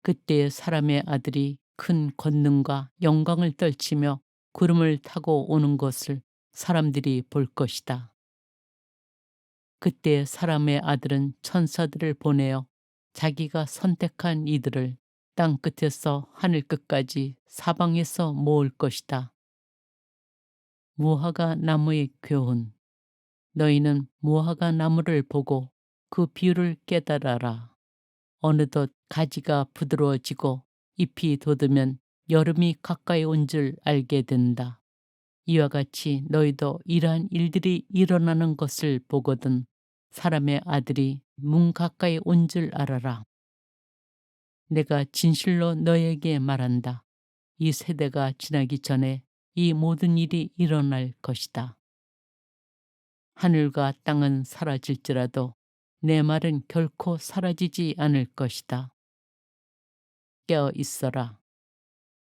그때 사람의 아들이 큰 권능과 영광을 떨치며 구름을 타고 오는 것을 사람들이 볼 것이다. 그때 사람의 아들은 천사들을 보내어 자기가 선택한 이들을 땅 끝에서 하늘 끝까지 사방에서 모을 것이다. 무화과 나무의 교훈. 너희는 무화과 나무를 보고 그 비율을 깨달아라. 어느덧 가지가 부드러워지고 잎이 돋으면 여름이 가까이 온 줄 알게 된다. 이와 같이 너희도 이러한 일들이 일어나는 것을 보거든 사람의 아들이 문 가까이 온 줄 알아라. 내가 진실로 너에게 말한다. 이 세대가 지나기 전에 이 모든 일이 일어날 것이다. 하늘과 땅은 사라질지라도 내 말은 결코 사라지지 않을 것이다. 깨어 있어라.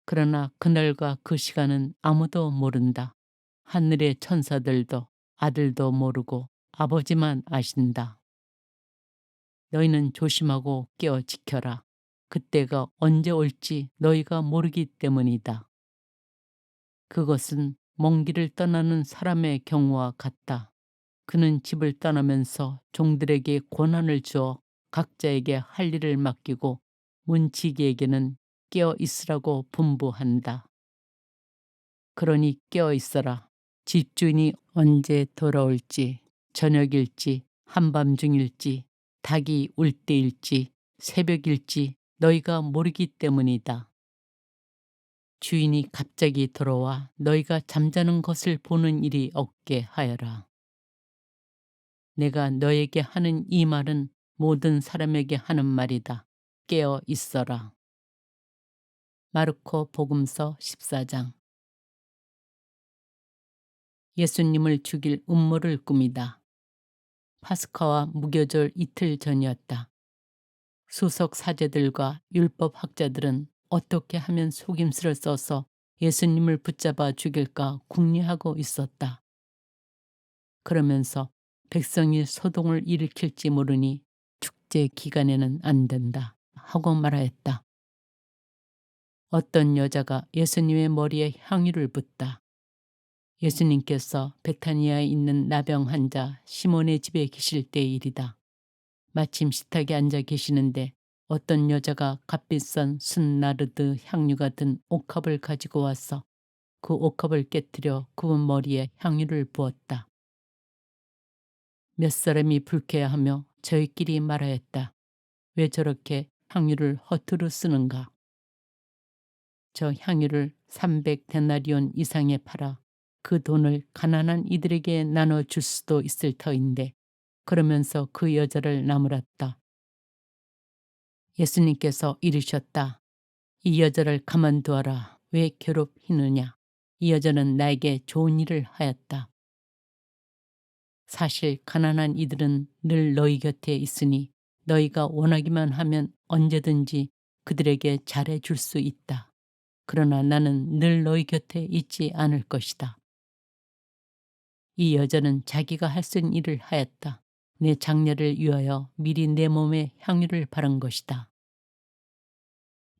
그러나 그날과 그 시간은 아무도 모른다. 하늘의 천사들도 아들도 모르고 아버지만 아신다. 너희는 조심하고 깨어 지켜라. 그때가 언제 올지 너희가 모르기 때문이다. 그것은 먼 길을 떠나는 사람의 경우와 같다. 그는 집을 떠나면서 종들에게 권한을 주어 각자에게 할 일을 맡기고 문지기에게는 깨어 있으라고 분부한다. 그러니 깨어 있어라. 집주인이 언제 돌아올지, 저녁일지, 한밤중일지, 닭이 울 때일지, 새벽일지 너희가 모르기 때문이다. 주인이 갑자기 돌아와 너희가 잠자는 것을 보는 일이 없게 하여라. 내가 너에게 하는 이 말은 모든 사람에게 하는 말이다. 깨어 있어라. 마르코 복음서 14장. 예수님을 죽일 음모를 꾸미다. 파스카와 무교절 이틀 전이었다. 수석 사제들과 율법 학자들은 어떻게 하면 속임수를 써서 예수님을 붙잡아 죽일까 궁리하고 있었다. 그러면서 백성이 소동을 일으킬지 모르니 축제 기간에는 안 된다 하고 말하였다. 어떤 여자가 예수님의 머리에 향유를 붓다. 예수님께서 베타니아에 있는 나병 환자 시몬의 집에 계실 때의 일이다. 마침 식탁에 앉아 계시는데 어떤 여자가 값비싼 순나르드 향유가 든 옥합을 가지고 와서 그 옥합을 깨뜨려 그분 머리에 향유를 부었다. 몇 사람이 불쾌해하며 저희끼리 말하였다. 왜 저렇게 향유를 허투루 쓰는가? 저 향유를 300데나리온 이상에 팔아 그 돈을 가난한 이들에게 나눠줄 수도 있을 터인데 그러면서 그 여자를 나무랐다. 예수님께서 이르셨다. 이 여자를 가만두어라. 왜 괴롭히느냐? 이 여자는 나에게 좋은 일을 하였다. 사실 가난한 이들은 늘 너희 곁에 있으니 너희가 원하기만 하면 언제든지 그들에게 잘해줄 수 있다. 그러나 나는 늘 너희 곁에 있지 않을 것이다. 이 여자는 자기가 할 수 있는 일을 하였다. 내 장례를 위하여 미리 내 몸에 향유를 바른 것이다.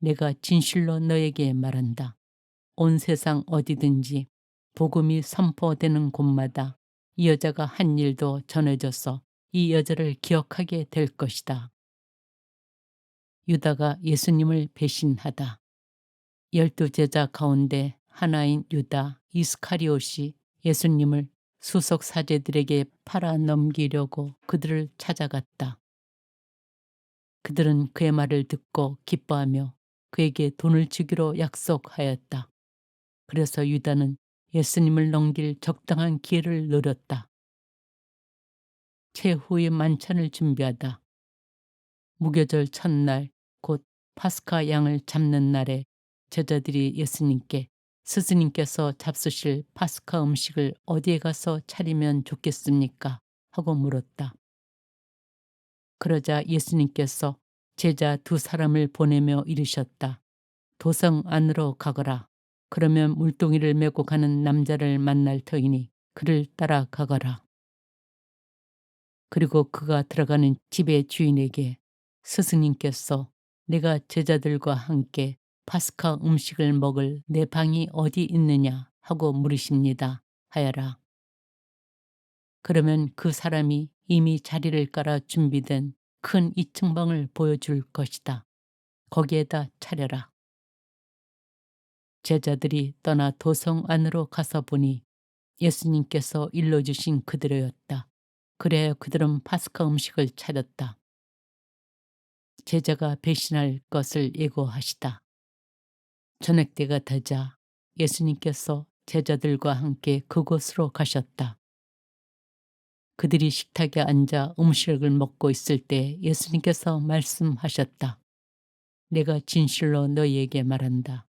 내가 진실로 너에게 말한다. 온 세상 어디든지 복음이 선포되는 곳마다 이 여자가 한 일도 전해져서 이 여자를 기억하게 될 것이다. 유다가 예수님을 배신하다. 12제자 가운데 하나인 유다 이스카리옷이 예수님을 수석 사제들에게 팔아 넘기려고 그들을 찾아갔다. 그들은 그의 말을 듣고 기뻐하며 그에게 돈을 주기로 약속하였다. 그래서 유다는 예수님을 넘길 적당한 기회를 노렸다. 최후의 만찬을 준비하다. 무교절 첫날 곧 파스카 양을 잡는 날에 제자들이 예수님께 스승님께서 잡수실 파스카 음식을 어디에 가서 차리면 좋겠습니까? 하고 물었다. 그러자 예수님께서 제자 두 사람을 보내며 이르셨다. 도성 안으로 가거라. 그러면 물동이를 메고 가는 남자를 만날 터이니 그를 따라가거라. 그리고 그가 들어가는 집의 주인에게 스승님께서 내가 제자들과 함께 파스카 음식을 먹을 내 방이 어디 있느냐 하고 물으십니다 하여라. 그러면 그 사람이 이미 자리를 깔아 준비된 큰 2층 방을 보여줄 것이다. 거기에다 차려라. 제자들이 떠나 도성 안으로 가서 보니 예수님께서 일러주신 그대로였다. 그래야 그들은 파스카 음식을 차렸다. 제자가 배신할 것을 예고하시다. 저녁 때가 되자 예수님께서 제자들과 함께 그곳으로 가셨다. 그들이 식탁에 앉아 음식을 먹고 있을 때 예수님께서 말씀하셨다. 내가 진실로 너희에게 말한다.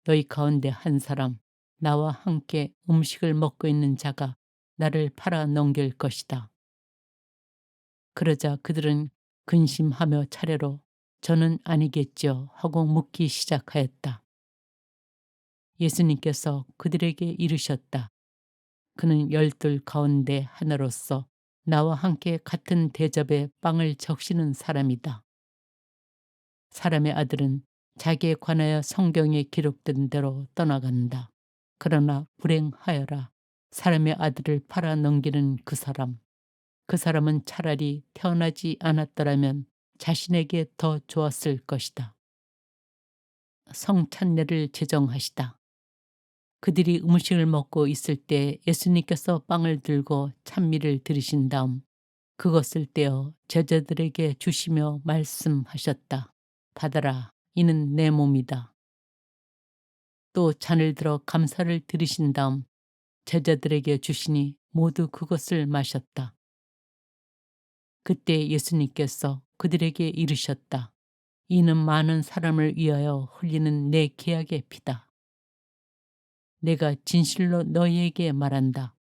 너희 가운데 한 사람, 나와 함께 음식을 먹고 있는 자가 나를 팔아 넘길 것이다. 그러자 그들은 근심하며 차례로 저는 아니겠죠 하고 묻기 시작하였다. 예수님께서 그들에게 이르셨다. 그는 12 가운데 하나로서 나와 함께 같은 대접에 빵을 적시는 사람이다. 사람의 아들은 자기에 관하여 성경에 기록된 대로 떠나간다. 그러나 불행하여라. 사람의 아들을 팔아 넘기는 그 사람. 그 사람은 차라리 태어나지 않았더라면 자신에게 더 좋았을 것이다. 성찬례를 제정하시다. 그들이 음식을 먹고 있을 때 예수님께서 빵을 들고 찬미를 들으신 다음 그것을 떼어 제자들에게 주시며 말씀하셨다. 받아라. 이는 내 몸이다. 또 잔을 들어 감사를 드리신 다음 제자들에게 주시니 모두 그것을 마셨다. 그때 예수님께서 그들에게 이르셨다. 이는 많은 사람을 위하여 흘리는 내 계약의 피다. 내가 진실로 너희에게 말한다.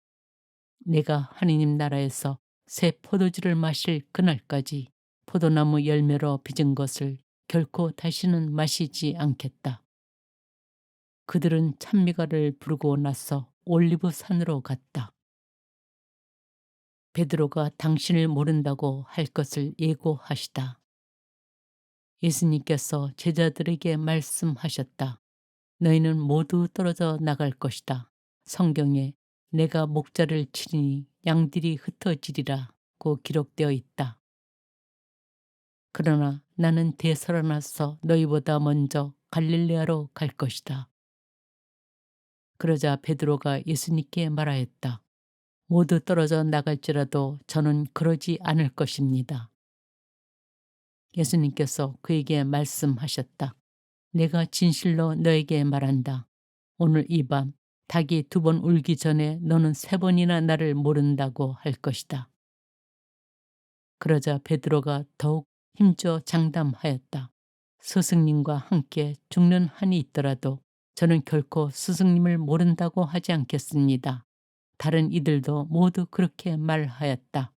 내가 하느님 나라에서 새 포도주를 마실 그날까지 포도나무 열매로 빚은 것을 결코 다시는 마시지 않겠다. 그들은 찬미가를 부르고 나서 올리브 산으로 갔다. 베드로가 당신을 모른다고 할 것을 예고하시다. 예수님께서 제자들에게 말씀하셨다. 너희는 모두 떨어져 나갈 것이다. 성경에 내가 목자를 치리니 양들이 흩어지리라고 기록되어 있다. 그러나 나는 되살아나서 너희보다 먼저 갈릴레아로 갈 것이다. 그러자 베드로가 예수님께 말하였다. 모두 떨어져 나갈지라도 저는 그러지 않을 것입니다. 예수님께서 그에게 말씀하셨다. 내가 진실로 너에게 말한다. 오늘 이 밤 닭이 2번 울기 전에 너는 3번이나 나를 모른다고 할 것이다. 그러자 베드로가 더욱 힘줘 장담하였다. 스승님과 함께 죽는 한이 있더라도 저는 결코 스승님을 모른다고 하지 않겠습니다. 다른 이들도 모두 그렇게 말하였다.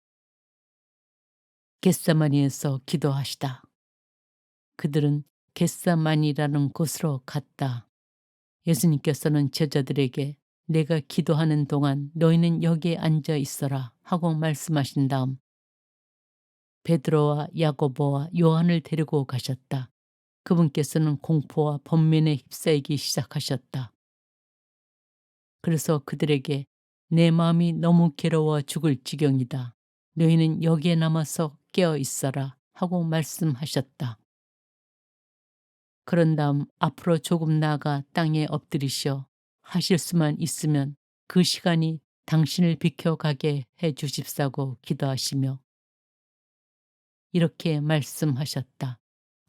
겟세마니에서 기도하시다. 그들은 겟세마니라는 곳으로 갔다. 예수님께서는 제자들에게 내가 기도하는 동안 너희는 여기에 앉아 있어라 하고 말씀하신 다음 베드로와 야고보와 요한을 데리고 가셨다. 그분께서는 공포와 번민에 휩싸이기 시작하셨다. 그래서 그들에게 내 마음이 너무 괴로워 죽을 지경이다. 너희는 여기에 남아서 깨어 있어라 하고 말씀하셨다. 그런 다음 앞으로 조금 나아가 땅에 엎드리시어 하실 수만 있으면 그 시간이 당신을 비켜가게 해 주십사고 기도하시며 이렇게 말씀하셨다.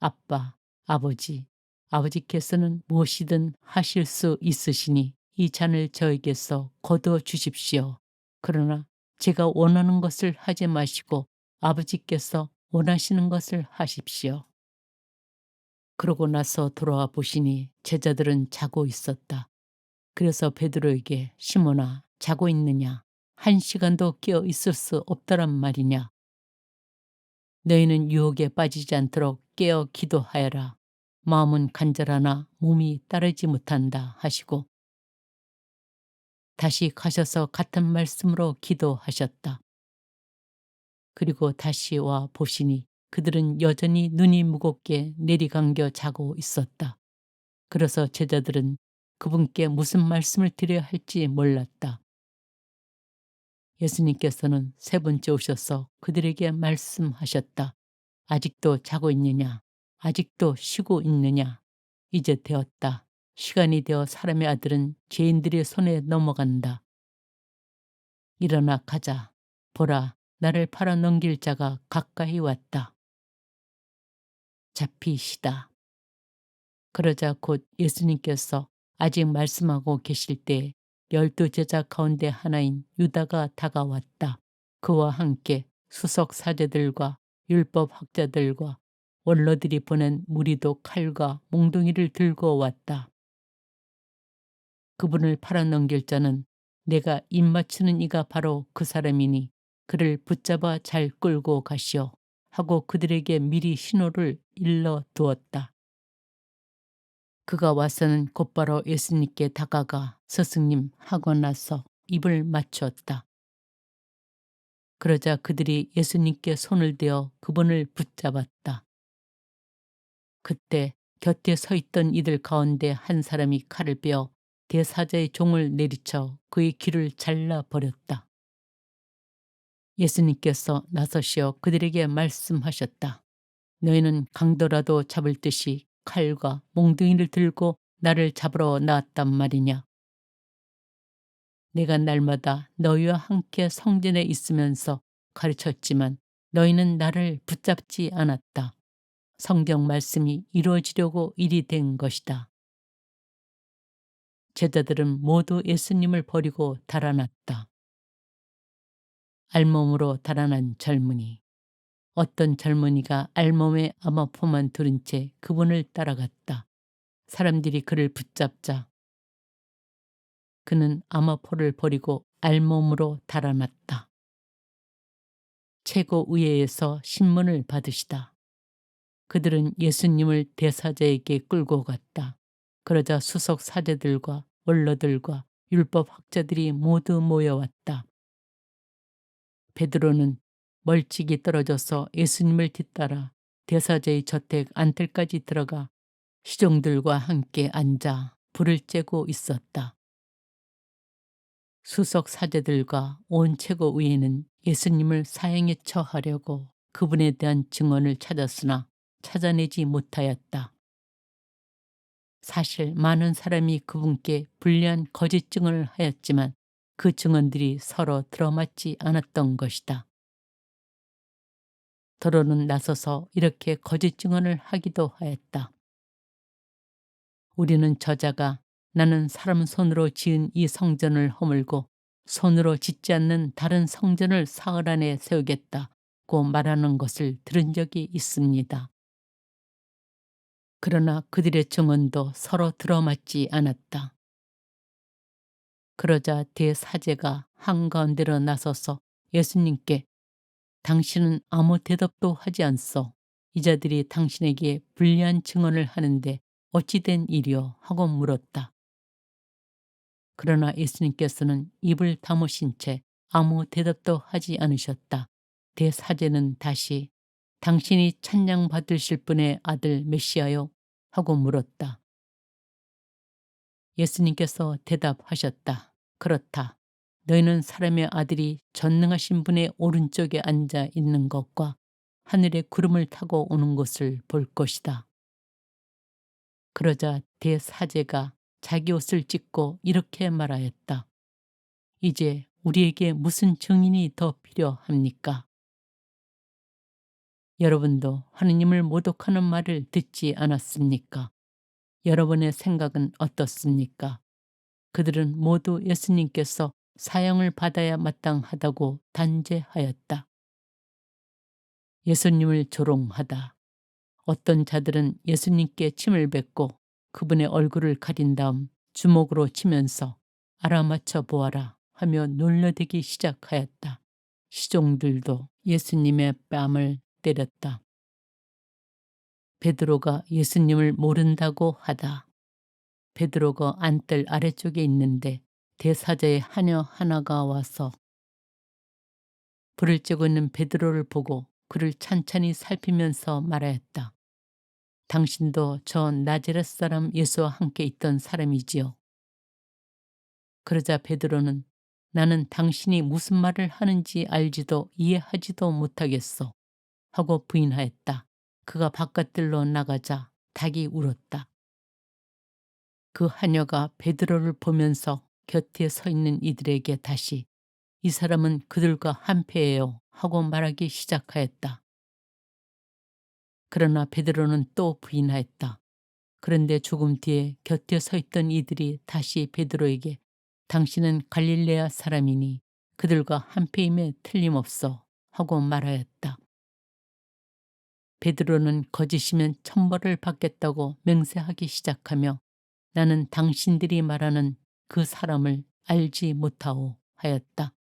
아빠, 아버지, 아버지께서는 무엇이든 하실 수 있으시니 이 잔을 저에게서 거두어 주십시오. 그러나 제가 원하는 것을 하지 마시고 아버지께서 원하시는 것을 하십시오. 그러고 나서 돌아와 보시니 제자들은 자고 있었다. 그래서 베드로에게 시몬아 자고 있느냐? 1시간도 깨어 있을 수 없다란 말이냐? 너희는 유혹에 빠지지 않도록 깨어 기도하여라. 마음은 간절하나 몸이 따르지 못한다 하시고 다시 가셔서 같은 말씀으로 기도하셨다. 그리고 다시 와 보시니 그들은 여전히 눈이 무겁게 내리감겨 자고 있었다. 그래서 제자들은 그분께 무슨 말씀을 드려야 할지 몰랐다. 예수님께서는 3번째 오셔서 그들에게 말씀하셨다. 아직도 자고 있느냐? 아직도 쉬고 있느냐? 이제 되었다. 시간이 되어 사람의 아들은 죄인들의 손에 넘어간다. 일어나 가자. 보라, 나를 팔아 넘길 자가 가까이 왔다. 잡히시다. 그러자 곧 예수님께서 아직 말씀하고 계실 때 12 제자 가운데 하나인 유다가 다가왔다. 그와 함께 수석 사제들과 율법 학자들과 원로들이 보낸 무리도 칼과 몽둥이를 들고 왔다. 그분을 팔아넘길 자는 내가 입맞추는 이가 바로 그 사람이니 그를 붙잡아 잘 끌고 가시오 하고 그들에게 미리 신호를 일러 두었다. 그가 와서는 곧바로 예수님께 다가가 스승님 하고 나서 입을 맞추었다. 그러자 그들이 예수님께 손을 대어 그분을 붙잡았다. 그때 곁에 서 있던 이들 가운데 한 사람이 칼을 빼어 대사자의 종을 내리쳐 그의 귀를 잘라버렸다. 예수님께서 나서시어 그들에게 말씀하셨다. 너희는 강도라도 잡을 듯이 칼과 몽둥이를 들고 나를 잡으러 나왔단 말이냐. 내가 날마다 너희와 함께 성전에 있으면서 가르쳤지만 너희는 나를 붙잡지 않았다. 성경 말씀이 이루어지려고 일이 된 것이다. 제자들은 모두 예수님을 버리고 달아났다. 알몸으로 달아난 젊은이. 어떤 젊은이가 알몸에 아마포만 두른 채 그분을 따라갔다. 사람들이 그를 붙잡자 그는 아마포를 버리고 알몸으로 달아났다. 최고의회에서 신문을 받으시다. 그들은 예수님을 대사자에게 끌고 갔다. 그러자 수석 사제들과 원로들과 율법 학자들이 모두 모여왔다. 베드로는 멀찍이 떨어져서 예수님을 뒤따라 대사자의 저택 안뜰까지 들어가 시종들과 함께 앉아 불을 쬐고 있었다. 수석 사제들과 온 최고의회는 예수님을 사형에 처하려고 그분에 대한 증언을 찾았으나 찾아내지 못하였다. 사실 많은 사람이 그분께 불리한 거짓 증언을 하였지만 그 증언들이 서로 들어맞지 않았던 것이다. 더러는 나서서 이렇게 거짓 증언을 하기도 하였다. 우리는 저자가 나는 사람 손으로 지은 이 성전을 허물고 손으로 짓지 않는 다른 성전을 사흘 안에 세우겠다고 말하는 것을 들은 적이 있습니다. 그러나 그들의 증언도 서로 들어맞지 않았다. 그러자 대사제가 한가운데로 나서서 예수님께 당신은 아무 대답도 하지 않소. 이 자들이 당신에게 불리한 증언을 하는데 어찌 된 일이오 하고 물었다. 그러나 예수님께서는 입을 다무신 채 아무 대답도 하지 않으셨다. 대사제는 다시 당신이 찬양 받으실 분의 아들 메시아요? 하고 물었다. 예수님께서 대답하셨다. 그렇다. 너희는 사람의 아들이 전능하신 분의 오른쪽에 앉아 있는 것과 하늘의 구름을 타고 오는 것을 볼 것이다. 그러자 대사제가 자기 옷을 찢고 이렇게 말하였다. 이제 우리에게 무슨 증인이 더 필요합니까? 여러분도 하느님을 모독하는 말을 듣지 않았습니까? 여러분의 생각은 어떻습니까? 그들은 모두 예수님께서 사형을 받아야 마땅하다고 단죄하였다. 예수님을 조롱하다. 어떤 자들은 예수님께 침을 뱉고 그분의 얼굴을 가린 다음 주먹으로 치면서 알아맞혀 보아라 하며 놀려대기 시작하였다. 시종들도 예수님의 뺨을 때렸다. 베드로가 예수님을 모른다고 하다. 베드로가 안뜰 아래쪽에 있는데 대사자의 하녀 하나가 와서 불을 쬐고 있는 베드로를 보고 그를 찬찬히 살피면서 말하였다. 당신도 저 나자렛 사람 예수와 함께 있던 사람이지요. 그러자 베드로는 나는 당신이 무슨 말을 하는지 알지도 이해하지도 못하겠소 하고 부인하였다. 그가 바깥들로 나가자 닭이 울었다. 그 하녀가 베드로를 보면서 곁에 서 있는 이들에게 다시 이 사람은 그들과 한패예요 하고 말하기 시작하였다. 그러나 베드로는 또 부인하였다. 그런데 조금 뒤에 곁에 서 있던 이들이 다시 베드로에게 당신은 갈릴레아 사람이니 그들과 한패임에 틀림없어 하고 말하였다. 베드로는 거짓이면 천벌을 받겠다고 맹세하기 시작하며 나는 당신들이 말하는 그 사람을 알지 못하오 하였다.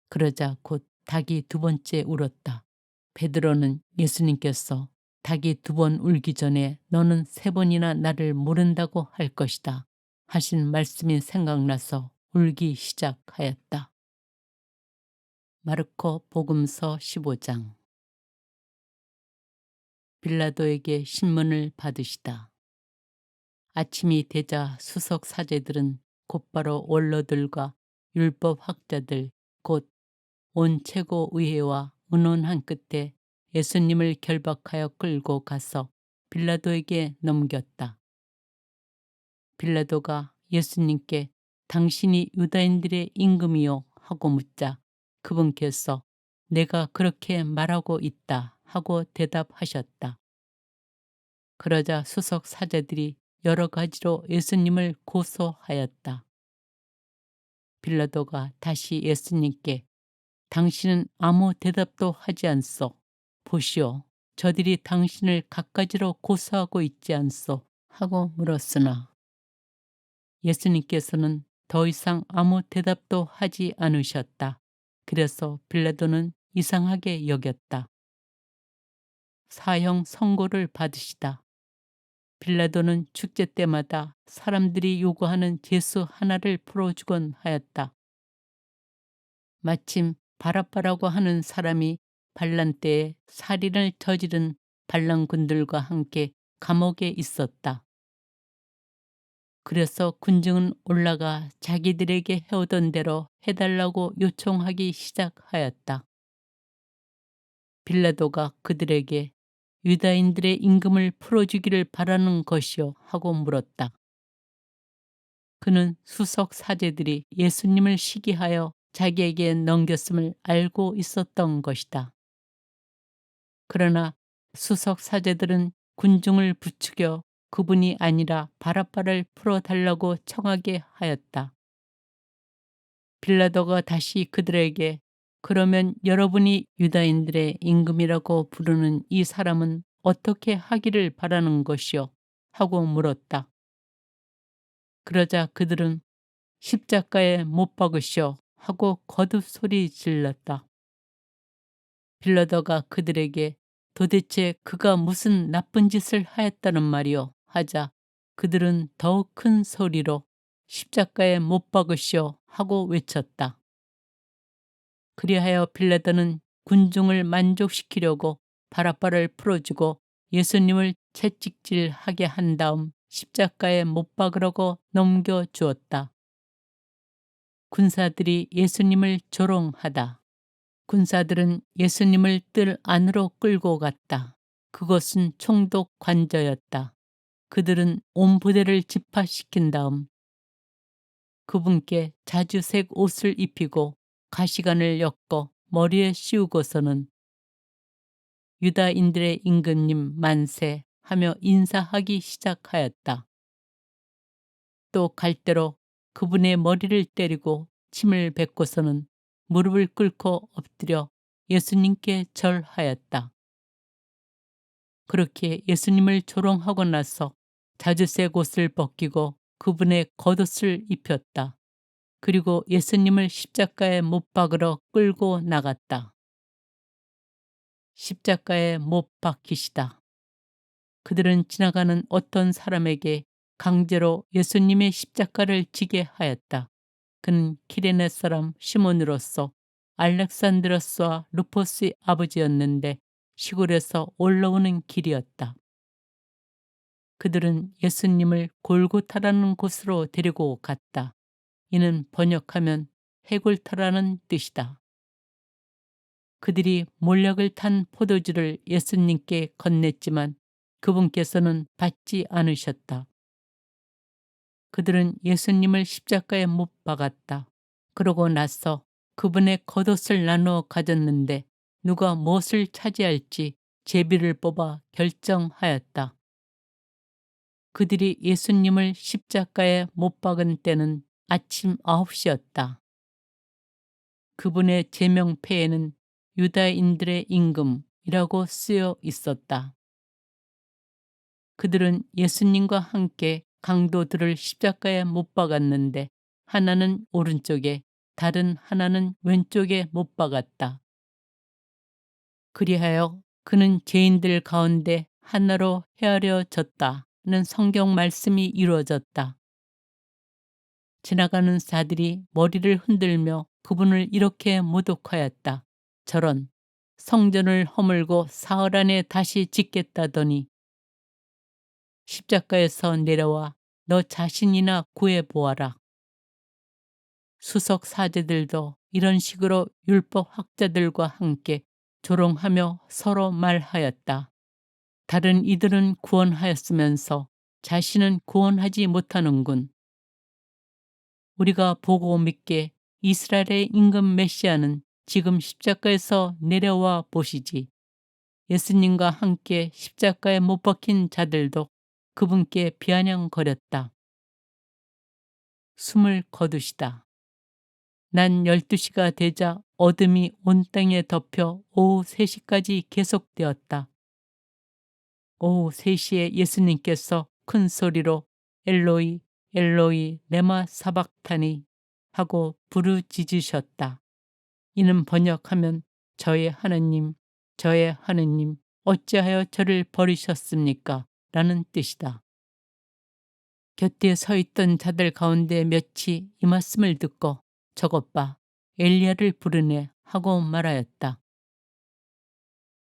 그러자 곧 닭이 두 번째 울었다. 베드로는 예수님께서 닭이 두 번 울기 전에 너는 세 번이나 나를 모른다고 할 것이다 하신 말씀이 생각나서 울기 시작하였다. 마르코 복음서 15장. 빌라도에게 신문을 받으시다. 아침이 되자 수석 사제들은 곧바로 원로들과 율법학자들 곧 온 최고의회와 의논한 끝에 예수님을 결박하여 끌고 가서 빌라도에게 넘겼다. 빌라도가 예수님께 당신이 유다인들의 임금이요 하고 묻자 그분께서 내가 그렇게 말하고 있다 하고 대답하셨다. 그러자 수석 사제들이 여러 가지로 예수님을 고소하였다. 빌라도가 다시 예수님께 당신은 아무 대답도 하지 않소. 보시오. 저들이 당신을 갖가지로 고소하고 있지 않소. 하고 물었으나 예수님께서는 더 이상 아무 대답도 하지 않으셨다. 그래서 빌라도는 이상하게 여겼다. 사형 선고를 받으시다. 빌라도는 축제 때마다 사람들이 요구하는 죄수 하나를 풀어주곤 하였다. 마침 바라바라고 하는 사람이 반란 때에 살인을 저지른 반란군들과 함께 감옥에 있었다. 그래서 군중은 올라가 자기들에게 해오던 대로 해달라고 요청하기 시작하였다. 빌라도가 그들에게 유다인들의 임금을 풀어주기를 바라는 것이요 하고 물었다. 그는 수석 사제들이 예수님을 시기하여 자기에게 넘겼음을 알고 있었던 것이다. 그러나 수석 사제들은 군중을 부추겨 그분이 아니라 바라바를 풀어달라고 청하게 하였다. 빌라도가 다시 그들에게 그러면 여러분이 유다인들의 임금이라고 부르는 이 사람은 어떻게 하기를 바라는 것이요? 하고 물었다. 그러자 그들은 십자가에 못 박으시오 하고 거듭 소리 질렀다. 빌라도가 그들에게 도대체 그가 무슨 나쁜 짓을 하였다는 말이오 하자 그들은 더욱 큰 소리로 십자가에 못 박으시오 하고 외쳤다. 그리하여 빌라도는 군중을 만족시키려고 바라바를 풀어주고 예수님을 채찍질하게 한 다음 십자가에 못 박으라고 넘겨주었다. 군사들이 예수님을 조롱하다. 군사들은 예수님을 뜰 안으로 끌고 갔다. 그것은 총독 관저였다. 그들은 온 부대를 집합시킨 다음 그분께 자주색 옷을 입히고 가시관을 엮어 머리에 씌우고서는 유다인들의 임금님 만세 하며 인사하기 시작하였다. 또 갈대로 그분의 머리를 때리고 침을 뱉고서는 무릎을 꿇고 엎드려 예수님께 절하였다. 그렇게 예수님을 조롱하고 나서 자주색 옷을 벗기고 그분의 겉옷을 입혔다. 그리고 예수님을 십자가에 못 박으러 끌고 나갔다. 십자가에 못 박히시다. 그들은 지나가는 어떤 사람에게 강제로 예수님의 십자가를 지게 하였다. 그는 키레네 사람 시몬으로서 알렉산드로스와 루포스의 아버지였는데 시골에서 올라오는 길이었다. 그들은 예수님을 골고타라는 곳으로 데리고 갔다. 이는 번역하면 해골타라는 뜻이다. 그들이 몰약을 탄 포도주를 예수님께 건넸지만 그분께서는 받지 않으셨다. 그들은 예수님을 십자가에 못 박았다. 그러고 나서 그분의 겉옷을 나누어 가졌는데 누가 무엇을 차지할지 제비를 뽑아 결정하였다. 그들이 예수님을 십자가에 못 박은 때는 아침 9시였다. 그분의 제명패에는 유다인들의 임금 이라고 쓰여 있었다. 그들은 예수님과 함께 강도들을 십자가에 못 박았는데 하나는 오른쪽에 다른 하나는 왼쪽에 못 박았다. 그리하여 그는 죄인들 가운데 하나로 헤아려졌다는 성경 말씀이 이루어졌다. 지나가는 자들이 머리를 흔들며 그분을 이렇게 모독하였다. 저런 성전을 허물고 사흘 안에 다시 짓겠다더니 십자가에서 내려와 너 자신이나 구해보아라. 수석 사제들도 이런 식으로 율법 학자들과 함께 조롱하며 서로 말하였다. 다른 이들은 구원하였으면서 자신은 구원하지 못하는군. 우리가 보고 믿게 이스라엘의 임금 메시아는 지금 십자가에서 내려와 보시지. 예수님과 함께 십자가에 못 박힌 자들도 그분께 비아냥거렸다. 숨을 거두시다. 난 12시가 되자 어둠이 온 땅에 덮여 오후 3시까지 계속되었다. 오후 3시에 예수님께서 큰 소리로 엘로이 엘로이 레마 사박타니 하고 부르짖으셨다. 이는 번역하면 저의 하느님 저의 하느님 어찌하여 저를 버리셨습니까? 라는 뜻이다. 곁에 서 있던 자들 가운데 몇이 이 말씀을 듣고 저것 봐 엘리야를 부르네 하고 말하였다.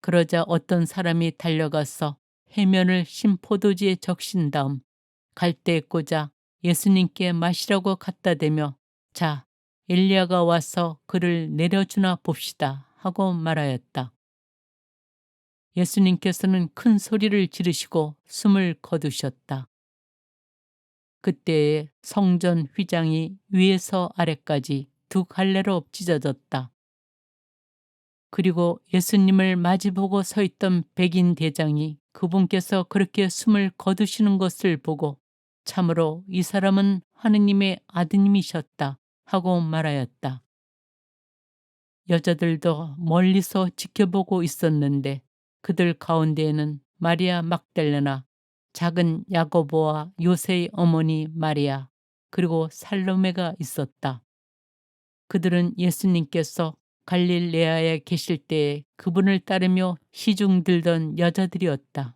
그러자 어떤 사람이 달려가서 해면을 신 포도주에 적신 다음 갈대에 꽂아 예수님께 마시라고 갖다 대며 자 엘리야가 와서 그를 내려주나 봅시다 하고 말하였다. 예수님께서는 큰 소리를 지르시고 숨을 거두셨다. 그때에 성전 휘장이 위에서 아래까지 두 갈래로 찢어졌다. 그리고 예수님을 마주보고 서 있던 백인 대장이 그분께서 그렇게 숨을 거두시는 것을 보고 참으로 이 사람은 하느님의 아드님이셨다 하고 말하였다. 여자들도 멀리서 지켜보고 있었는데 그들 가운데에는 마리아 막달레나, 작은 야고보와 요새의 어머니 마리아, 그리고 살로메가 있었다. 그들은 예수님께서 갈릴레아에 계실 때에 그분을 따르며 시중 들던 여자들이었다.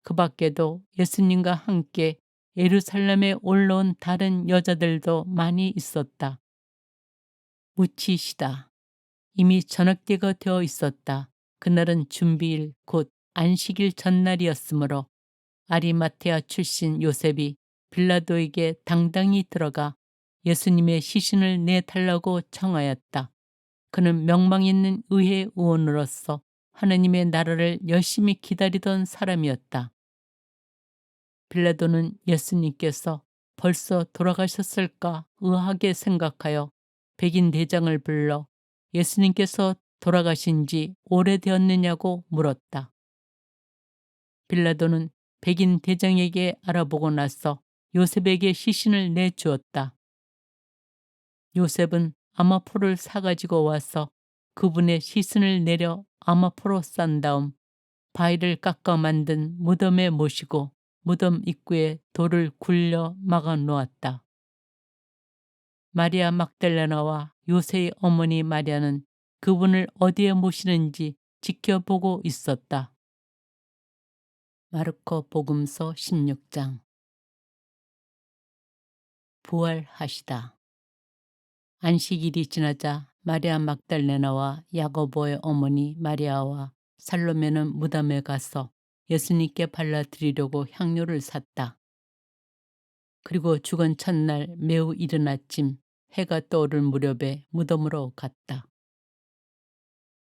그 밖에도 예수님과 함께 예루살렘에 올라온 다른 여자들도 많이 있었다. 묻히시다. 이미 저녁때가 되어 있었다. 그날은 준비일 곧 안식일 전날이었으므로 아리마테아 출신 요셉이 빌라도에게 당당히 들어가 예수님의 시신을 내달라고 청하였다. 그는 명망 있는 의회 의원으로서 하느님의 나라를 열심히 기다리던 사람이었다. 빌라도는 예수님께서 벌써 돌아가셨을까 의아하게 생각하여 백인 대장을 불러 예수님께서 돌아가신 지 오래되었느냐고 물었다. 빌라도는 백인 대장에게 알아보고 나서 요셉에게 시신을 내주었다. 요셉은 아마포를 사가지고 와서 그분의 시신을 내려 아마포로 싼 다음 바위를 깎아 만든 무덤에 모시고 무덤 입구에 돌을 굴려 막아 놓았다. 마리아 막달레나와 요새의 어머니 마리아는 그분을 어디에 모시는지 지켜보고 있었다. 마르코 복음서 16장. 부활하시다. 안식일이 지나자 마리아 막달레나와 야고보의 어머니 마리아와 살로메는 무덤에 가서 예수님께 발라드리려고 향료를 샀다. 그리고 죽은 첫날 매우 이른 아침 해가 떠오를 무렵에 무덤으로 갔다.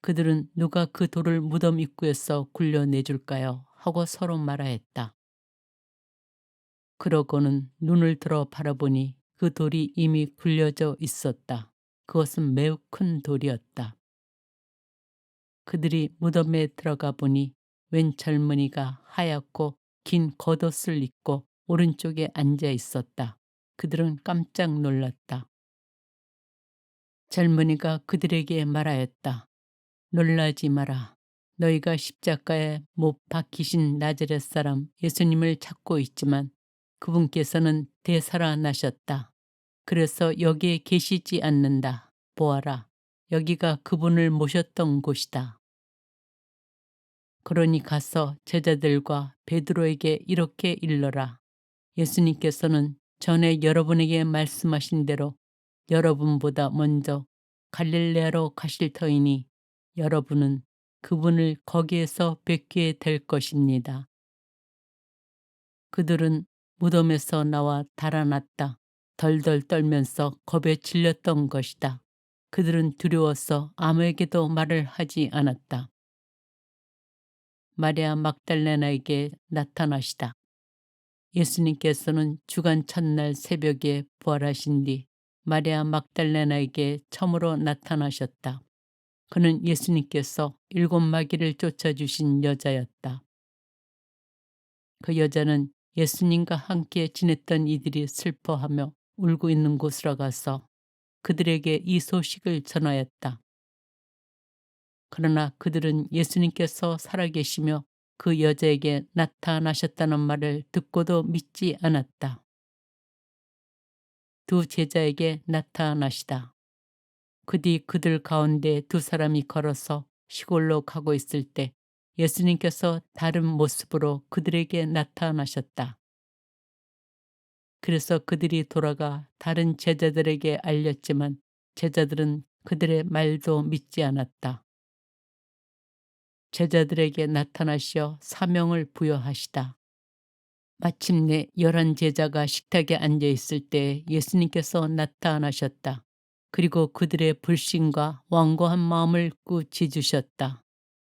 그들은 누가 그 돌을 무덤 입구에서 굴려내줄까요? 하고 서로 말하였다. 그러고는 눈을 들어 바라보니 그 돌이 이미 굴려져 있었다. 그것은 매우 큰 돌이었다. 그들이 무덤에 들어가 보니 웬 젊은이가 하얗고 긴 겉옷을 입고 오른쪽에 앉아 있었다. 그들은 깜짝 놀랐다. 젊은이가 그들에게 말하였다. 놀라지 마라. 너희가 십자가에 못 박히신 나자렛 사람 예수님을 찾고 있지만 그분께서는 되살아나셨다. 그래서 여기에 계시지 않는다. 보아라, 여기가 그분을 모셨던 곳이다. 그러니 가서 제자들과 베드로에게 이렇게 일러라. 예수님께서는 전에 여러분에게 말씀하신 대로 여러분보다 먼저 갈릴레아로 가실 터이니 여러분은 그분을 거기에서 뵙게 될 것입니다. 그들은 무덤에서 나와 달아났다. 덜덜 떨면서 겁에 질렸던 것이다. 그들은 두려워서 아무에게도 말을 하지 않았다. 마리아 막달레나에게 나타나시다. 예수님께서는 주간 첫날 새벽에 부활하신 뒤 마리아 막달레나에게 처음으로 나타나셨다. 그는 예수님께서 7 마귀를 쫓아주신 여자였다. 그 여자는 예수님과 함께 지냈던 이들이 슬퍼하며 울고 있는 곳으로 가서 그들에게 이 소식을 전하였다. 그러나 그들은 예수님께서 살아계시며 그 여자에게 나타나셨다는 말을 듣고도 믿지 않았다. 두 제자에게 나타나시다. 그 뒤 그들 가운데 2 사람이 걸어서 시골로 가고 있을 때 예수님께서 다른 모습으로 그들에게 나타나셨다. 그래서 그들이 돌아가 다른 제자들에게 알렸지만 제자들은 그들의 말도 믿지 않았다. 제자들에게 나타나시어 사명을 부여하시다. 마침내 11 제자가 식탁에 앉아 있을 때 예수님께서 나타나셨다. 그리고 그들의 불신과 완고한 마음을 꾸짖으셨다.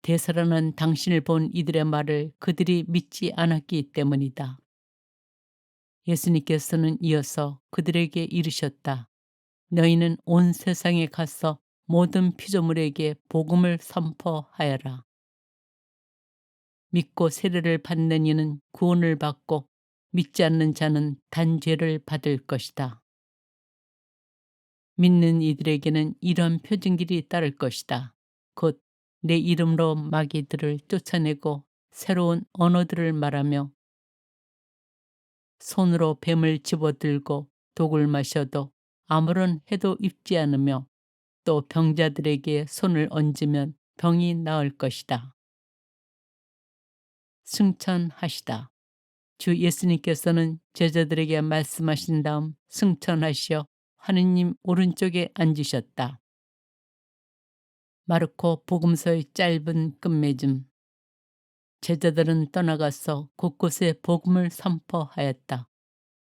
되살아난 당신을 본 이들의 말을 그들이 믿지 않았기 때문이다. 예수님께서는 이어서 그들에게 이르셨다. 너희는 온 세상에 가서 모든 피조물에게 복음을 선포하여라. 믿고 세례를 받는 이는 구원을 받고 믿지 않는 자는 단죄를 받을 것이다. 믿는 이들에게는 이런 표징들이 따를 것이다. 곧 내 이름으로 마귀들을 쫓아내고 새로운 언어들을 말하며 손으로 뱀을 집어들고 독을 마셔도 아무런 해도 입지 않으며 또 병자들에게 손을 얹으면 병이 나을 것이다. 승천하시다. 주 예수님께서는 제자들에게 말씀하신 다음 승천하시어 하느님 오른쪽에 앉으셨다. 마르코 복음서의 짧은 끝맺음. 제자들은 떠나가서 곳곳에 복음을 선포하였다.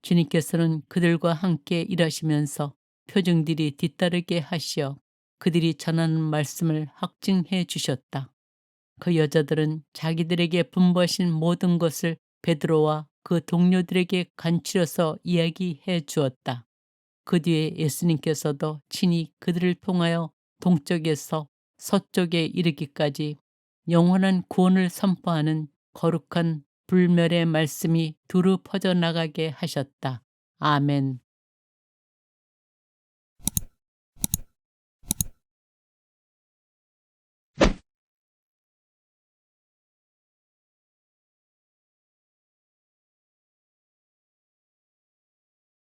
주님께서는 그들과 함께 일하시면서 표징들이 뒤따르게 하시어 그들이 전하는 말씀을 확증해 주셨다. 그 여자들은 자기들에게 분부하신 모든 것을 베드로와 그 동료들에게 간추려서 이야기해 주었다. 그 뒤에 예수님께서도 친히 그들을 통하여 동쪽에서 서쪽에 이르기까지 영원한 구원을 선포하는 거룩한 불멸의 말씀이 두루 퍼져나가게 하셨다. 아멘.